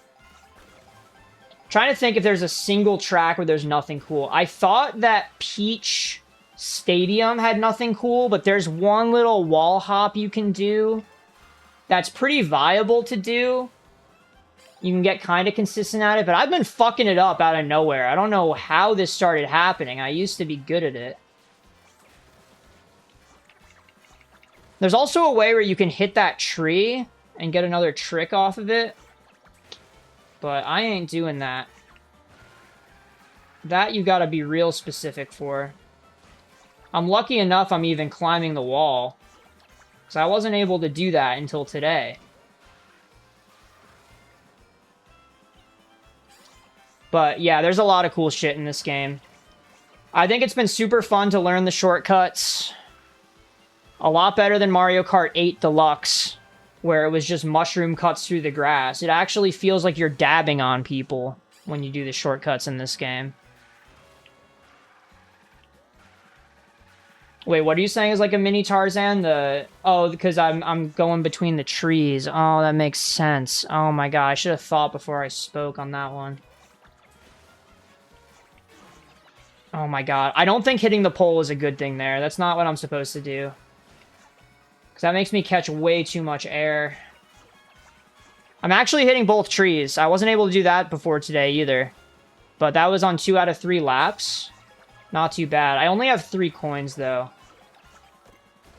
Trying to think if there's a single track where there's nothing cool. I thought that Peach Stadium had nothing cool, but there's one little wall hop you can do that's pretty viable to do. You can get kind of consistent at it, but I've been fucking it up out of nowhere. I don't know how this started happening. I used to be good at it. There's also a way where you can hit that tree and get another trick off of it. But I ain't doing that. That you gotta be real specific for. I'm lucky enough I'm even climbing the wall. So I wasn't able to do that until today. But yeah, there's a lot of cool shit in this game. I think it's been super fun to learn the shortcuts. A lot better than Mario Kart 8 Deluxe, where it was just mushroom cuts through the grass. It actually feels like you're dabbing on people when you do the shortcuts in this game. Wait, what are you saying is like a mini Tarzan? Oh, because I'm going between the trees. Oh, that makes sense. Oh my god, I should have thought before I spoke on that one. Oh my god. I don't think hitting the pole is a good thing there. That's not what I'm supposed to do. Because that makes me catch way too much air. I'm actually hitting both trees. I wasn't able to do that before today either. But that was on 2 out of 3 laps. Not too bad. I only have 3 coins, though.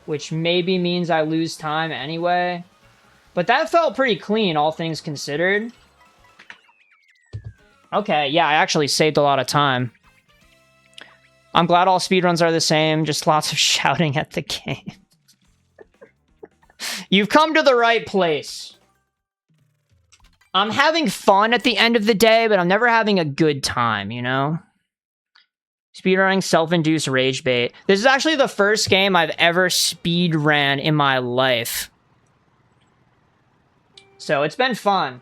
Which maybe means I lose time anyway. But that felt pretty clean, all things considered. Okay, yeah, I actually saved a lot of time. I'm glad all speedruns are the same. Just lots of shouting at the game. You've come to the right place. I'm having fun at the end of the day, but I'm never having a good time, you know? Speedrunning self-induced rage bait. This is actually the first game I've ever speed ran in my life. So it's been fun.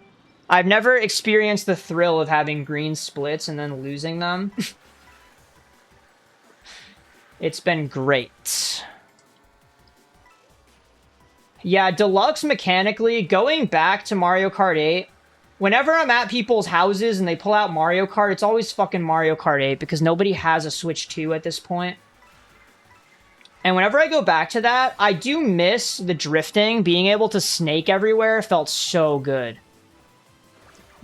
I've never experienced the thrill of having green splits and then losing them. It's been great. Yeah, Deluxe mechanically, going back to Mario Kart 8, whenever I'm at people's houses and they pull out Mario Kart, it's always fucking Mario Kart 8 because nobody has a Switch 2 at this point. And whenever I go back to that, I do miss the drifting. Being able to snake everywhere felt so good.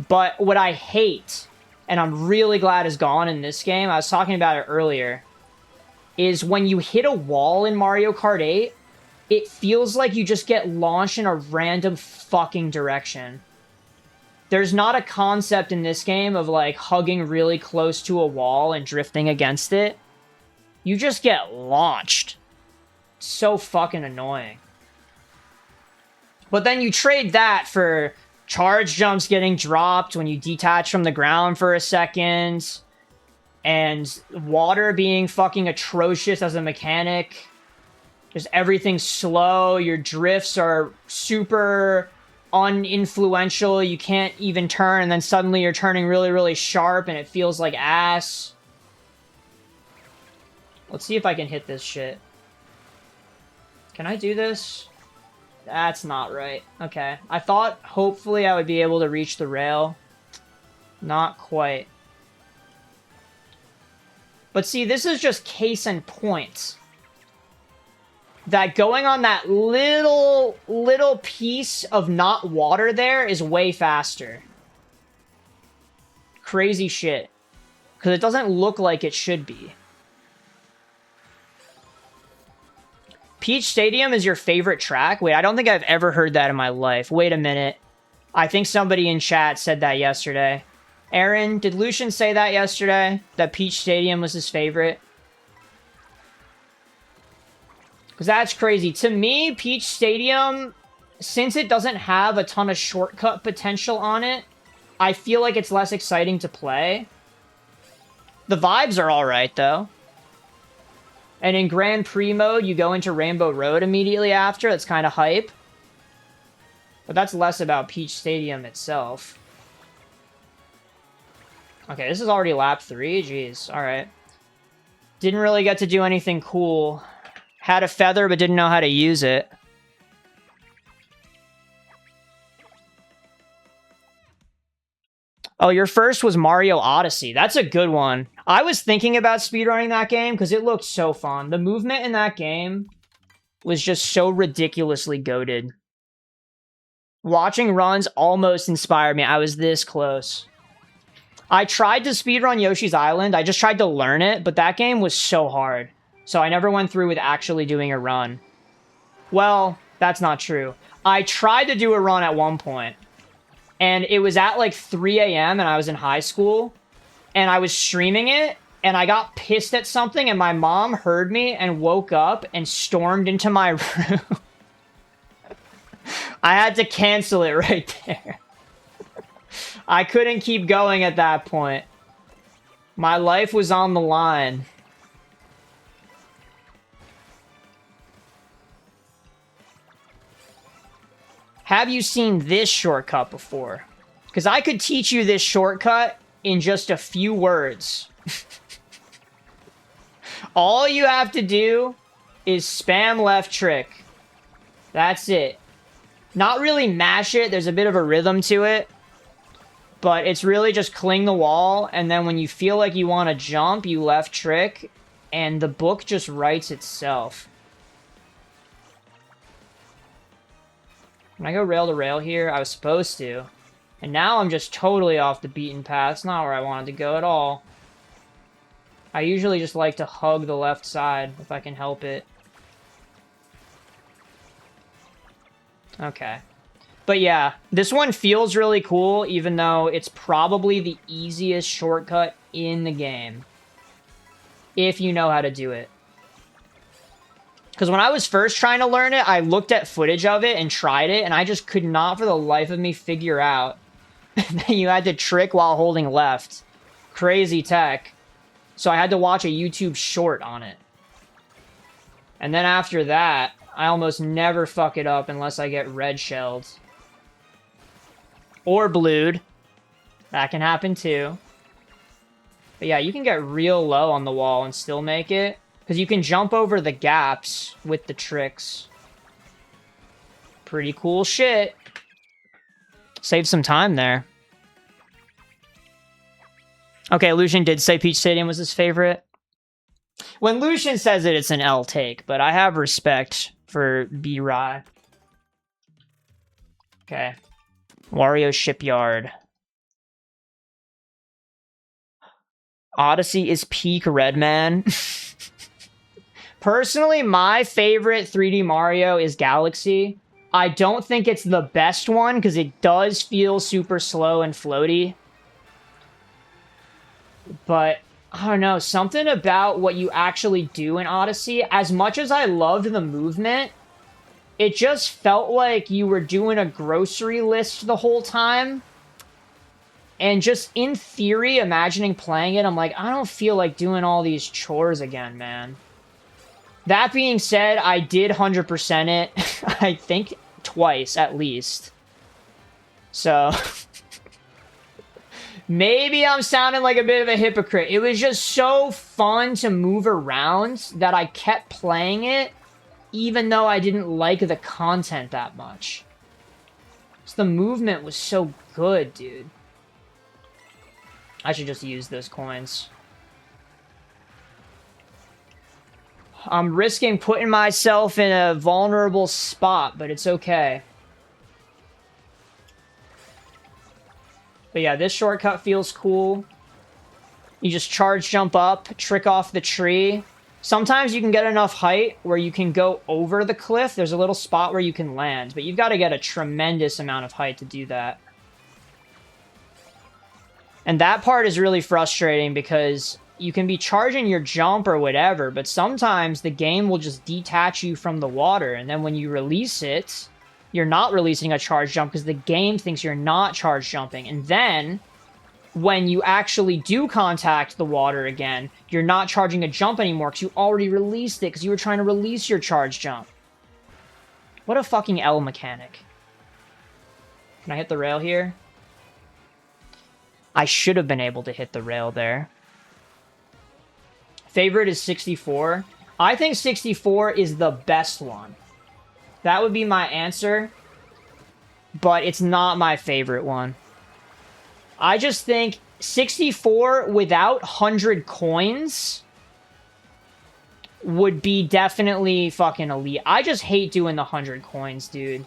But what I hate, and I'm really glad is gone in this game, I was talking about it earlier, is when you hit a wall in Mario Kart 8, it feels like you just get launched in a random fucking direction. There's not a concept in this game of, like, hugging really close to a wall and drifting against it. You just get launched. So fucking annoying. But then you trade that for charge jumps getting dropped when you detach from the ground for a second, and water being fucking atrocious as a mechanic. Just everything's slow. Your drifts are super uninfluential. You can't even turn, and then suddenly you're turning really, really sharp, and it feels like ass. Let's see if I can hit this shit. Can I do this? That's not right. Okay. I thought hopefully I would be able to reach the rail. Not quite. But see, this is just case in point. That going on that little piece of not water there is way faster. Crazy shit. Because it doesn't look like it should be. Peach Stadium is your favorite track? Wait, I don't think I've ever heard that in my life. Wait a minute. I think somebody in chat said that yesterday. Aaron, did Lucian say that yesterday? That Peach Stadium was his favorite? Because that's crazy. To me, Peach Stadium, since it doesn't have a ton of shortcut potential on it, I feel like it's less exciting to play. The vibes are alright, though. And in Grand Prix mode, you go into Rainbow Road immediately after. That's kind of hype. But that's less about Peach Stadium itself. Okay, this is already lap 3. Jeez, alright. Didn't really get to do anything cool. Had a feather, but didn't know how to use it. Oh, your first was Mario Odyssey. That's a good one. I was thinking about speedrunning that game because it looked so fun. The movement in that game was just so ridiculously goated. Watching runs almost inspired me. I was this close. I tried to speedrun Yoshi's Island. I just tried to learn it, but that game was so hard. So I never went through with actually doing a run. Well, that's not true. I tried to do a run at one point. And it was at like 3 a.m. and I was in high school. And I was streaming it. And I got pissed at something. And my mom heard me and woke up and stormed into my room. I had to cancel it right there. I couldn't keep going at that point. My life was on the line. Have you seen this shortcut before? Because I could teach you this shortcut in just a few words. All you have to do is spam left trick. That's it. Not really mash it. There's a bit of a rhythm to it. But it's really just cling the wall, and then when you feel like you want to jump, you left trick, and the book just writes itself. Can I go rail to rail here? I was supposed to. And now I'm just totally off the beaten path. It's not where I wanted to go at all. I usually just like to hug the left side if I can help it. Okay. But yeah, this one feels really cool, even though it's probably the easiest shortcut in the game. If you know how to do it. Because when I was first trying to learn it, I looked at footage of it and tried it, and I just could not for the life of me figure out that you had to trick while holding left. Crazy tech. So I had to watch a YouTube short on it. And then after that, I almost never fuck it up unless I get red shelled. Or blued. That can happen too. But yeah, you can get real low on the wall and still make it. Because you can jump over the gaps with the tricks. Pretty cool shit. Save some time there. Okay, Lucian did say Peach Stadium was his favorite. When Lucian says it, it's an L take, but I have respect for B-Rye. Okay. Wario Shipyard. Odyssey is peak Redman. Personally, my favorite 3D Mario is Galaxy. I don't think it's the best one, because it does feel super slow and floaty. But, I don't know, something about what you actually do in Odyssey, as much as I loved the movement, it just felt like you were doing a grocery list the whole time. And just in theory, imagining playing it, I'm like, I don't feel like doing all these chores again, man. That being said, I did 100% it, I think twice at least. So, maybe I'm sounding like a bit of a hypocrite. It was just so fun to move around that I kept playing it, even though I didn't like the content that much. So the movement was so good, dude. I should just use those coins. I'm risking putting myself in a vulnerable spot, but it's okay. But yeah, this shortcut feels cool. You just charge jump up, trick off the tree. Sometimes you can get enough height where you can go over the cliff. There's a little spot where you can land, but you've got to get a tremendous amount of height to do that. And that part is really frustrating because you can be charging your jump or whatever, but sometimes the game will just detach you from the water, and then when you release it, you're not releasing a charge jump because the game thinks you're not charge jumping. And then, when you actually do contact the water again, you're not charging a jump anymore because you already released it because you were trying to release your charge jump. What a fucking L mechanic. Can I hit the rail here? I should have been able to hit the rail there. Favorite is 64. I think 64 is the best one. That would be my answer. But it's not my favorite one. I just think 64 without 100 coins would be definitely fucking elite. I just hate doing the 100 coins, dude.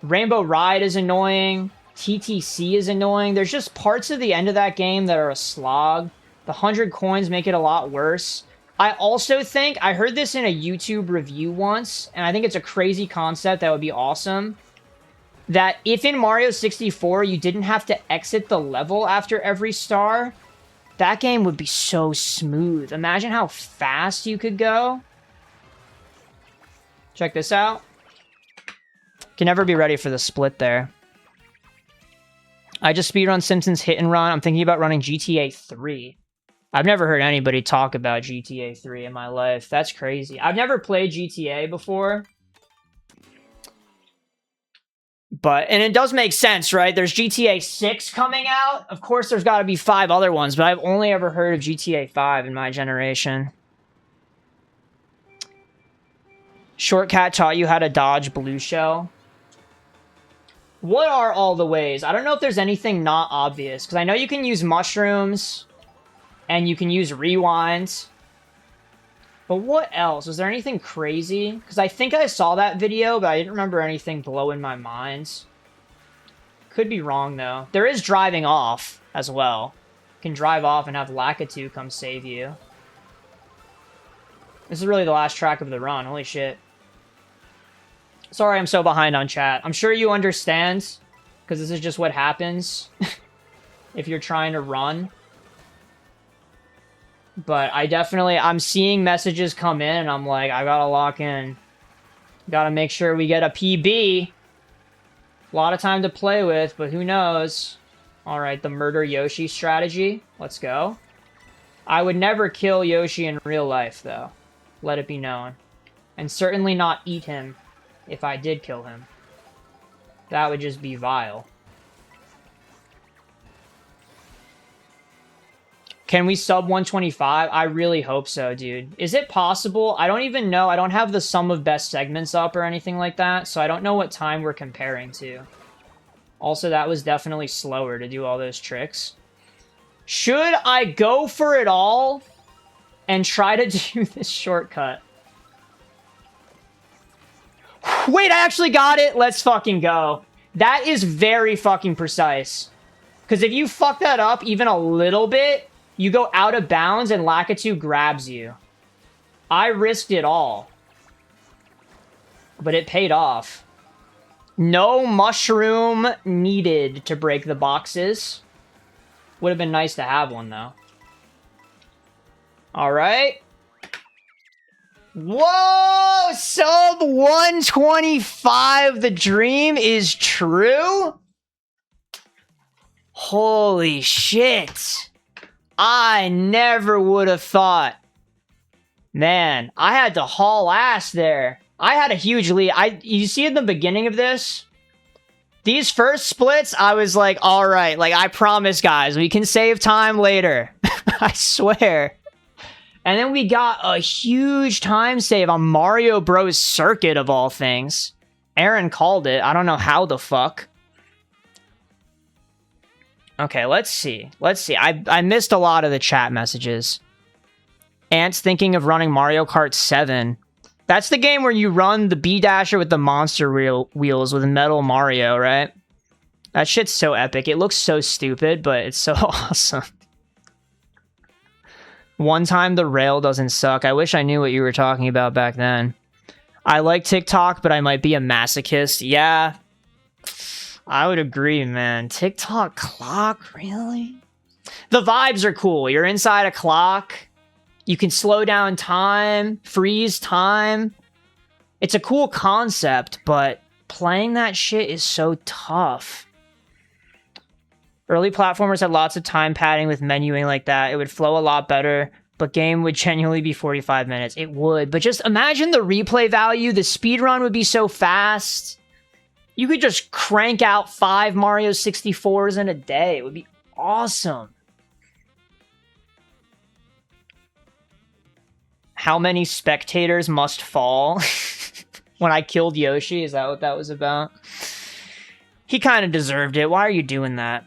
Rainbow Ride is annoying. TTC is annoying. There's just parts of the end of that game that are a slog. The 100 coins make it a lot worse. I also think, I heard this in a YouTube review once, and I think it's a crazy concept that would be awesome, that if in Mario 64 you didn't have to exit the level after every star, that game would be so smooth. Imagine how fast you could go. Check this out. Can never be ready for the split there. I just speedrun Simpsons Hit and Run. I'm thinking about running GTA 3. I've never heard anybody talk about GTA 3 in my life. That's crazy. I've never played GTA before. And it does make sense, right? There's GTA 6 coming out. Of course, there's got to be 5 other ones, but I've only ever heard of GTA 5 in my generation. Shortcat taught you how to dodge blue shell. What are all the ways? I don't know if there's anything not obvious, because I know you can use mushrooms, and you can use rewinds. But what else? Was there anything crazy? Because I think I saw that video, but I didn't remember anything blowing my mind. Could be wrong, though. There is driving off, as well. You can drive off and have Lakitu come save you. This is really the last track of the run. Holy shit. Sorry I'm so behind on chat. I'm sure you understand, because this is just what happens if you're trying to run. But I'm seeing messages come in, and I'm like, I gotta lock in. Gotta make sure we get a PB. A lot of time to play with, but who knows? Alright, the murder Yoshi strategy. Let's go. I would never kill Yoshi in real life, though. Let it be known. And certainly not eat him if I did kill him. That would just be vile. Can we sub 125? I really hope so, dude. Is it possible? I don't even know. I don't have the sum of best segments up or anything like that, so I don't know what time we're comparing to. Also, that was definitely slower to do all those tricks. Should I go for it all and try to do this shortcut? Wait, I actually got it. Let's fucking go. That is very fucking precise. Because if you fuck that up even a little bit, you go out of bounds and Lakitu grabs you. I risked it all. But it paid off. No mushroom needed to break the boxes. Would have been nice to have one, though. Alright. Whoa! Sub 125! The dream is true? Holy shit. I never would have thought. Man, I had to haul ass there. I had a huge lead. You see in the beginning of this? These first splits, I was like, alright, like, I promise, guys, we can save time later. I swear. And then we got a huge time save on Mario Bros. Circuit, of all things. Aaron called it. I don't know how the fuck. Okay, let's see. Let's see. I missed a lot of the chat messages. Ant's thinking of running Mario Kart 7. That's the game where you run the B-Dasher with the monster wheels with Metal Mario, right? That shit's so epic. It looks so stupid, but it's so awesome. One time the rail doesn't suck. I wish I knew what you were talking about back then. I like TikTok, but I might be a masochist. Yeah, I would agree, man. TikTok clock, really? The vibes are cool. You're inside a clock. You can slow down time, freeze time. It's a cool concept, but playing that shit is so tough. Early platformers had lots of time padding with menuing like that. It would flow a lot better, but game would genuinely be 45 minutes. It would, but just imagine the replay value. The speedrun would be so fast. You could just crank out 5 Mario 64s in a day. It would be awesome. How many spectators must fall when I killed Yoshi? Is that what that was about? He kind of deserved it. Why are you doing that?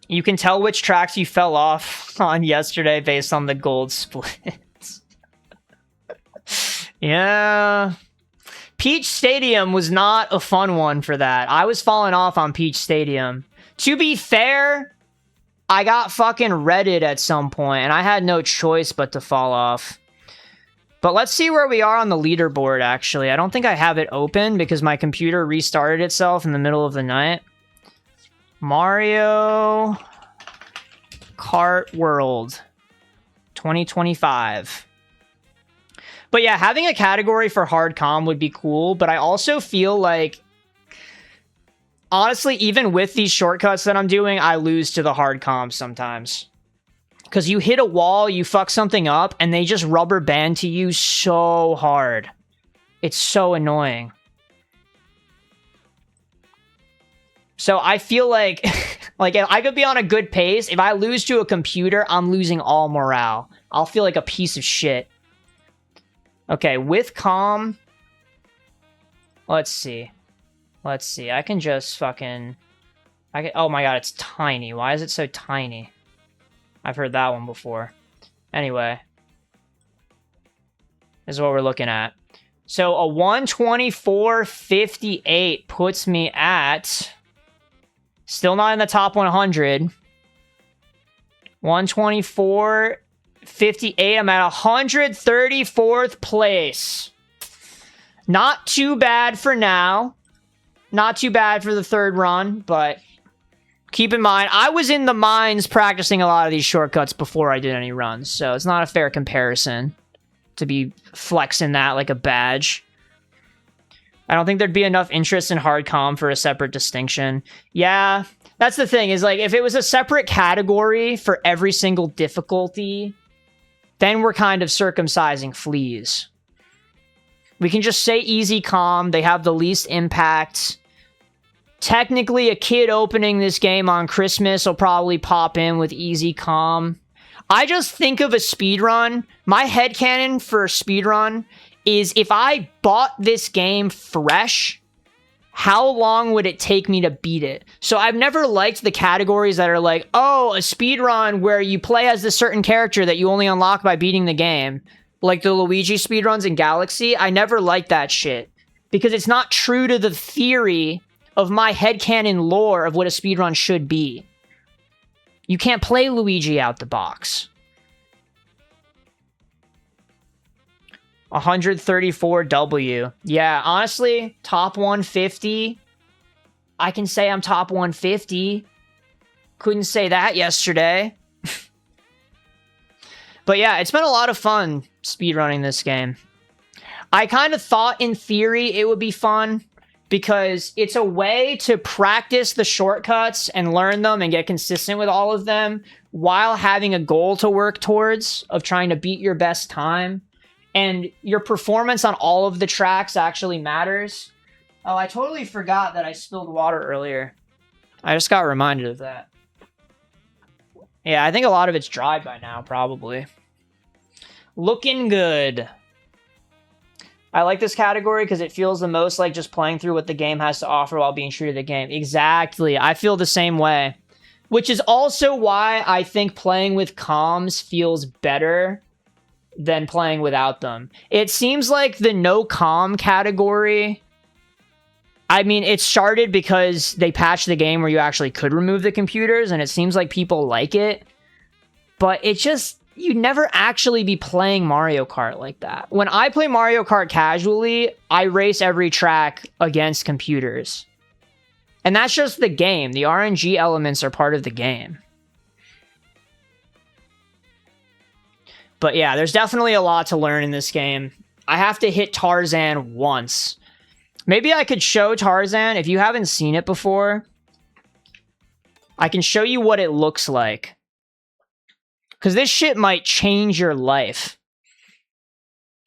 You can tell which tracks you fell off on yesterday based on the gold splits. Yeah. Peach Stadium was not a fun one for that. I was falling off on Peach Stadium. To be fair, I got fucking Reddit at some point, and I had no choice but to fall off. But let's see where we are on the leaderboard, actually. I don't think I have it open because my computer restarted itself in the middle of the night. Mario Kart World 2025. But yeah, having a category for hard com would be cool, but I also feel like, honestly, even with these shortcuts that I'm doing, I lose to the hard comps sometimes. Because you hit a wall, you fuck something up, and they just rubber band to you so hard. It's so annoying. So I feel like, like, if I could be on a good pace, if I lose to a computer, I'm losing all morale. I'll feel like a piece of shit. Okay, with calm... Let's see. Let's see. I can just fucking... oh my god, it's tiny. Why is it so tiny? I've heard that one before. Anyway. This is what we're looking at. So a 124.58 puts me at... Still not in the top 100. 124.58. I'm at 134th place. Not too bad for now. Not too bad for the third run, but keep in mind, I was in the mines practicing a lot of these shortcuts before I did any runs, so it's not a fair comparison to be flexing that like a badge. I don't think there'd be enough interest in hard comm for a separate distinction. Yeah, that's the thing, is like, if it was a separate category for every single difficulty, then we're kind of circumcising fleas. We can just say easy comm, they have the least impact. Technically, a kid opening this game on Christmas will probably pop in with easy comm. I just think of a speedrun. My headcanon for speedrun is, if I bought this game fresh, how long would it take me to beat it? So I've never liked the categories that are like, oh, a speedrun where you play as this certain character that you only unlock by beating the game. Like the Luigi speedruns in Galaxy. I never liked that shit. Because it's not true to the theory of my headcanon lore of what a speedrun should be. You can't play Luigi out the box. 134W. Yeah, honestly, top 150. I can say I'm top 150. Couldn't say that yesterday. But yeah, it's been a lot of fun speedrunning this game. I kind of thought in theory it would be fun because it's a way to practice the shortcuts and learn them and get consistent with all of them while having a goal to work towards of trying to beat your best time. And your performance on all of the tracks actually matters. Oh, I totally forgot that I spilled water earlier. I just got reminded of that. Yeah, I think a lot of it's dried by now, probably. Looking good. I like this category because it feels the most like just playing through what the game has to offer while being true to the game. Exactly. I feel the same way. Which is also why I think playing with comms feels better than playing without them. It seems like the no comm category... I mean, it started because they patched the game where you actually could remove the computers, and it seems like people like it. But it just... You'd never actually be playing Mario Kart like that. When I play Mario Kart casually, I race every track against computers. And that's just the game. The RNG elements are part of the game. But yeah, there's definitely a lot to learn in this game. I have to hit Tarzan once. Maybe I could show Tarzan, if you haven't seen it before. I can show you what it looks like. Because this shit might change your life.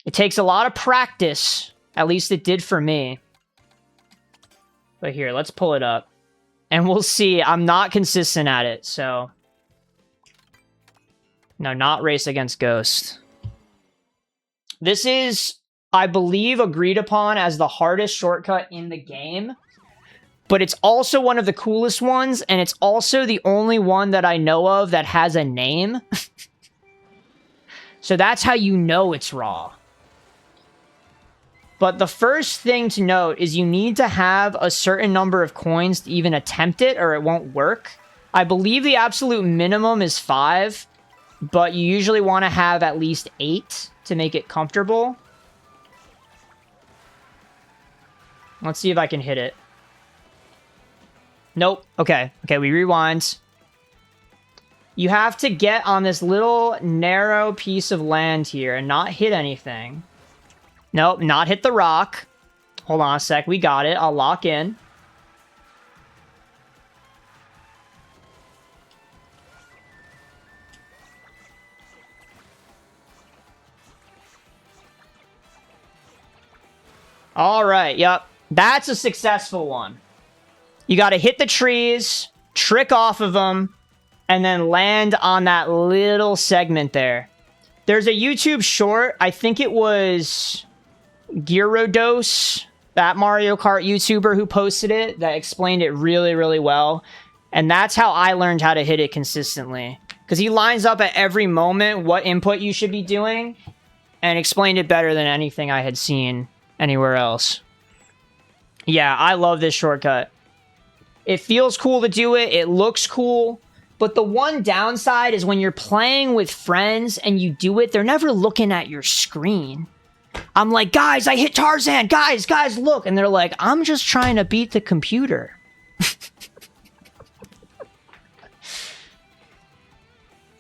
It takes a lot of practice. At least it did for me. But here, let's pull it up. And we'll see. I'm not consistent at it, so... No, not race against Ghost. This is, I believe, agreed upon as the hardest shortcut in the game. But it's also one of the coolest ones, and it's also the only one that I know of that has a name. So that's how you know it's raw. But the first thing to note is you need to have a certain number of coins to even attempt it, or it won't work. I believe the absolute minimum is 5, but you usually want to have at least 8 to make it comfortable. Let's see if I can hit it. Nope. Okay. Okay, we rewind. You have to get on this little narrow piece of land here and not hit anything. Nope, not hit the rock. Hold on a sec. We got it. I'll lock in. All right. Yep. That's a successful one. You got to hit the trees, trick off of them, and then land on that little segment there. There's a YouTube short. I think it was Gyarados, that Mario Kart YouTuber who posted it, that explained it really, really well. And that's how I learned how to hit it consistently. Because he lines up at every moment what input you should be doing and explained it better than anything I had seen anywhere else. Yeah, I love this shortcut. It feels cool to do it. It looks cool. But the one downside is when you're playing with friends and you do it, they're never looking at your screen. I'm like, guys, I hit Tarzan. Guys, look. And they're like, I'm just trying to beat the computer.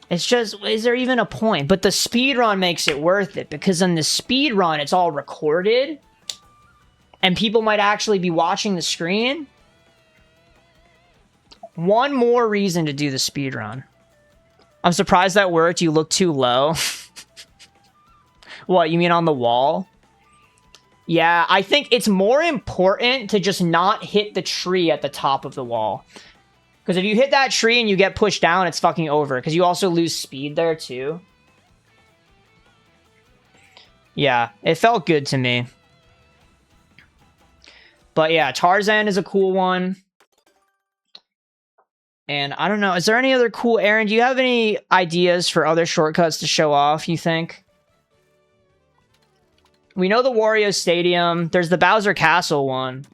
It's just, is there even a point? But the speedrun makes it worth it, because in the speedrun, it's all recorded. And people might actually be watching the screen. One more reason to do the speedrun. I'm surprised that worked. You look too low. What, you mean on the wall? Yeah, I think it's more important to just not hit the tree at the top of the wall. Because if you hit that tree and you get pushed down, it's fucking over. Because you also lose speed there, too. Yeah, it felt good to me. But yeah, Tarzan is a cool one. And I don't know, is there any other cool... Aaron, do you have any ideas for other shortcuts to show off, you think? We know the Wario Stadium. There's the Bowser Castle one.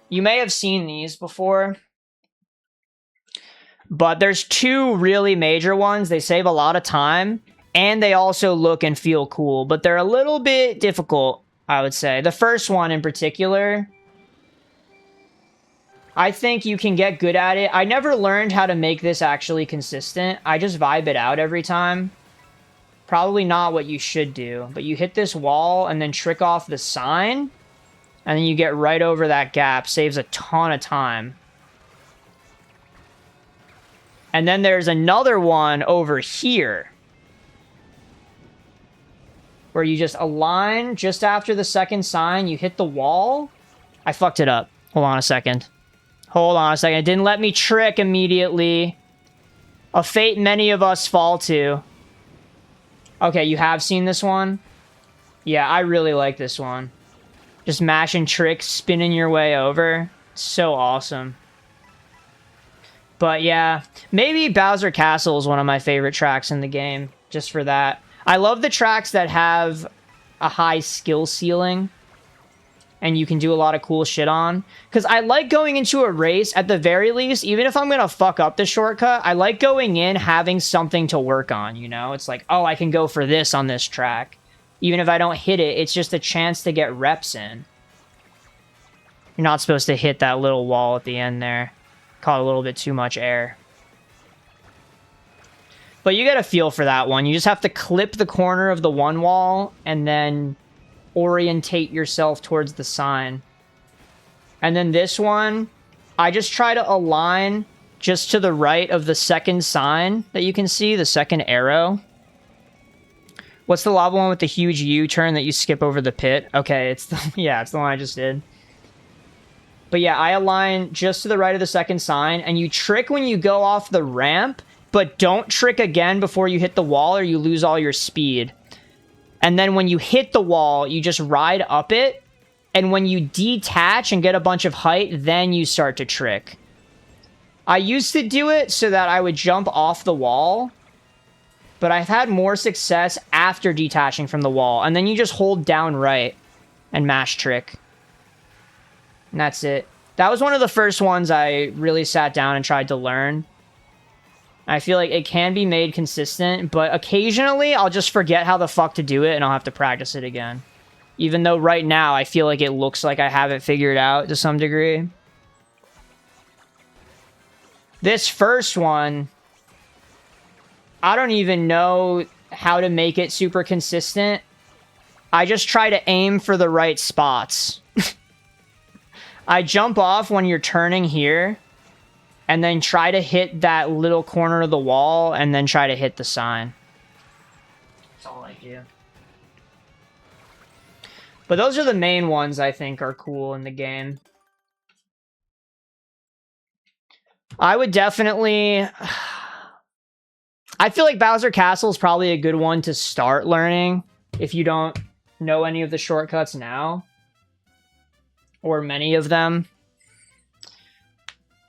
You may have seen these before. But there's two really major ones. They save a lot of time. And they also look and feel cool. But they're a little bit difficult, I would say. The first one in particular, I think you can get good at it. I never learned how to make this actually consistent. I just vibe it out every time. Probably not what you should do. But you hit this wall and then trick off the sign. And then you get right over that gap. Saves a ton of time. And then there's another one over here, where you just align just after the second sign. You hit the wall. I fucked it up. Hold on a second. It didn't let me trick immediately. A fate many of us fall to. Okay, you have seen this one? Yeah, I really like this one. Just mashing tricks, spinning your way over. So awesome. But yeah, maybe Bowser Castle is one of my favorite tracks in the game, just for that. I love the tracks that have a high skill ceiling, and you can do a lot of cool shit on. Because I like going into a race, at the very least, even if I'm going to fuck up the shortcut, I like going in having something to work on, you know? It's like, oh, I can go for this on this track. Even if I don't hit it, it's just a chance to get reps in. You're not supposed to hit that little wall at the end there. Caught a little bit too much air. But you get a feel for that one. You just have to clip the corner of the one wall and then orientate yourself towards the sign. And then this one, I just try to align just to the right of the second sign that you can see, the second arrow. What's the lava one with the huge U-turn that you skip over the pit? Okay, it's the, yeah, it's the one I just did. But yeah, I align just to the right of the second sign, and you trick when you go off the ramp, but don't trick again before you hit the wall or you lose all your speed. And then when you hit the wall, you just ride up it, and when you detach and get a bunch of height, then you start to trick. I used to do it so that I would jump off the wall, but I've had more success after detaching from the wall, and then you just hold down right and mash trick. And that's it. That was one of the first ones I really sat down and tried to learn. I feel like it can be made consistent, but occasionally I'll just forget how the fuck to do it and I'll have to practice it again. Even though right now I feel like it looks like I have it figured out to some degree. This first one, I don't even know how to make it super consistent. I just try to aim for the right spots. I jump off when you're turning here, and then try to hit that little corner of the wall, and then try to hit the sign. That's all I do. But those are the main ones I think are cool in the game. I would definitely... I feel like Bowser Castle is probably a good one to start learning if you don't know any of the shortcuts now. Or many of them.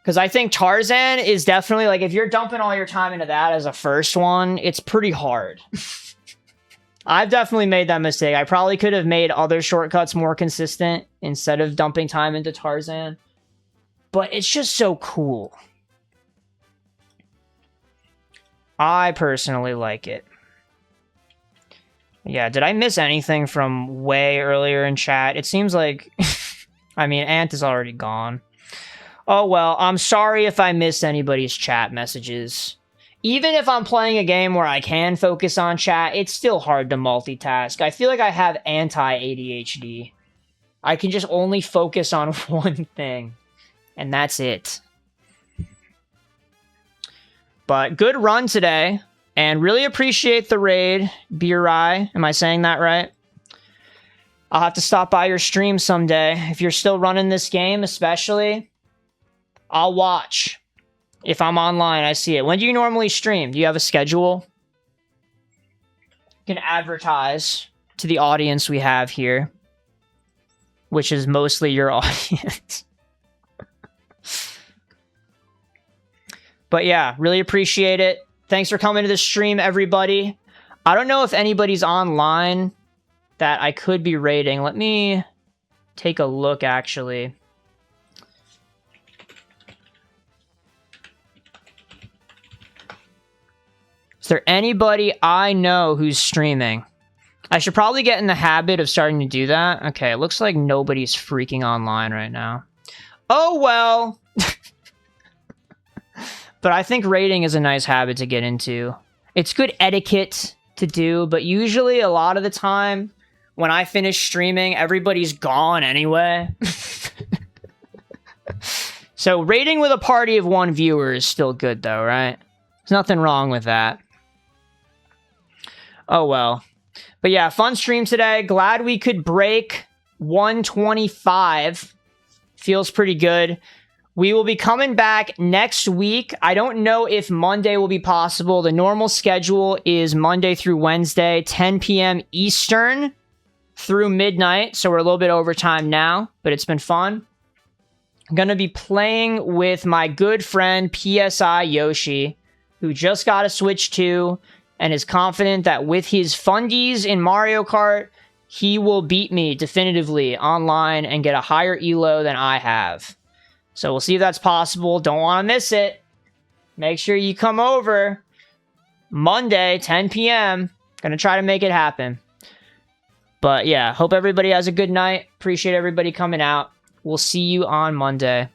Because I think Tarzan is definitely, like, if you're dumping all your time into that as a first one, it's pretty hard. I've definitely made that mistake. I probably could have made other shortcuts more consistent instead of dumping time into Tarzan. But it's just so cool. I personally like it. Yeah, did I miss anything from way earlier in chat? It seems like... I mean, Ant is already gone. Oh, well, I'm sorry if I missed anybody's chat messages. Even if I'm playing a game where I can focus on chat, it's still hard to multitask. I feel like I have anti-ADHD. I can just only focus on one thing. And that's it. But good run today. And really appreciate the raid, Beerai. Am I saying that right? I'll have to stop by your stream someday. If you're still running this game, especially, I'll watch. If I'm online, I see it. When do you normally stream? Do you have a schedule? You can advertise to the audience we have here, which is mostly your audience. But yeah, really appreciate it. Thanks for coming to the stream, everybody. I don't know if anybody's online that I could be raiding. Let me take a look, actually. Is there anybody I know who's streaming? I should probably get in the habit of starting to do that. Okay, it looks like nobody's freaking online right now. Oh, well. But I think raiding is a nice habit to get into. It's good etiquette to do, but usually a lot of the time when I finish streaming, everybody's gone anyway. So raiding with a party of one viewer is still good though, right? There's nothing wrong with that. Oh well. But yeah, fun stream today. Glad we could break 125. Feels pretty good. We will be coming back next week. I don't know if Monday will be possible. The normal schedule is Monday through Wednesday, 10 p.m. Eastern through midnight. So we're a little bit over time now, but it's been fun. I'm going to be playing with my good friend PSI Yoshi, who just got a Switch 2 and is confident that with his fundies in Mario Kart, he will beat me definitively online and get a higher elo than I have. So we'll see if that's possible. Don't want to miss it. Make sure you come over. Monday, 10 p.m. Gonna try to make it happen. But yeah, hope everybody has a good night. Appreciate everybody coming out. We'll see you on Monday.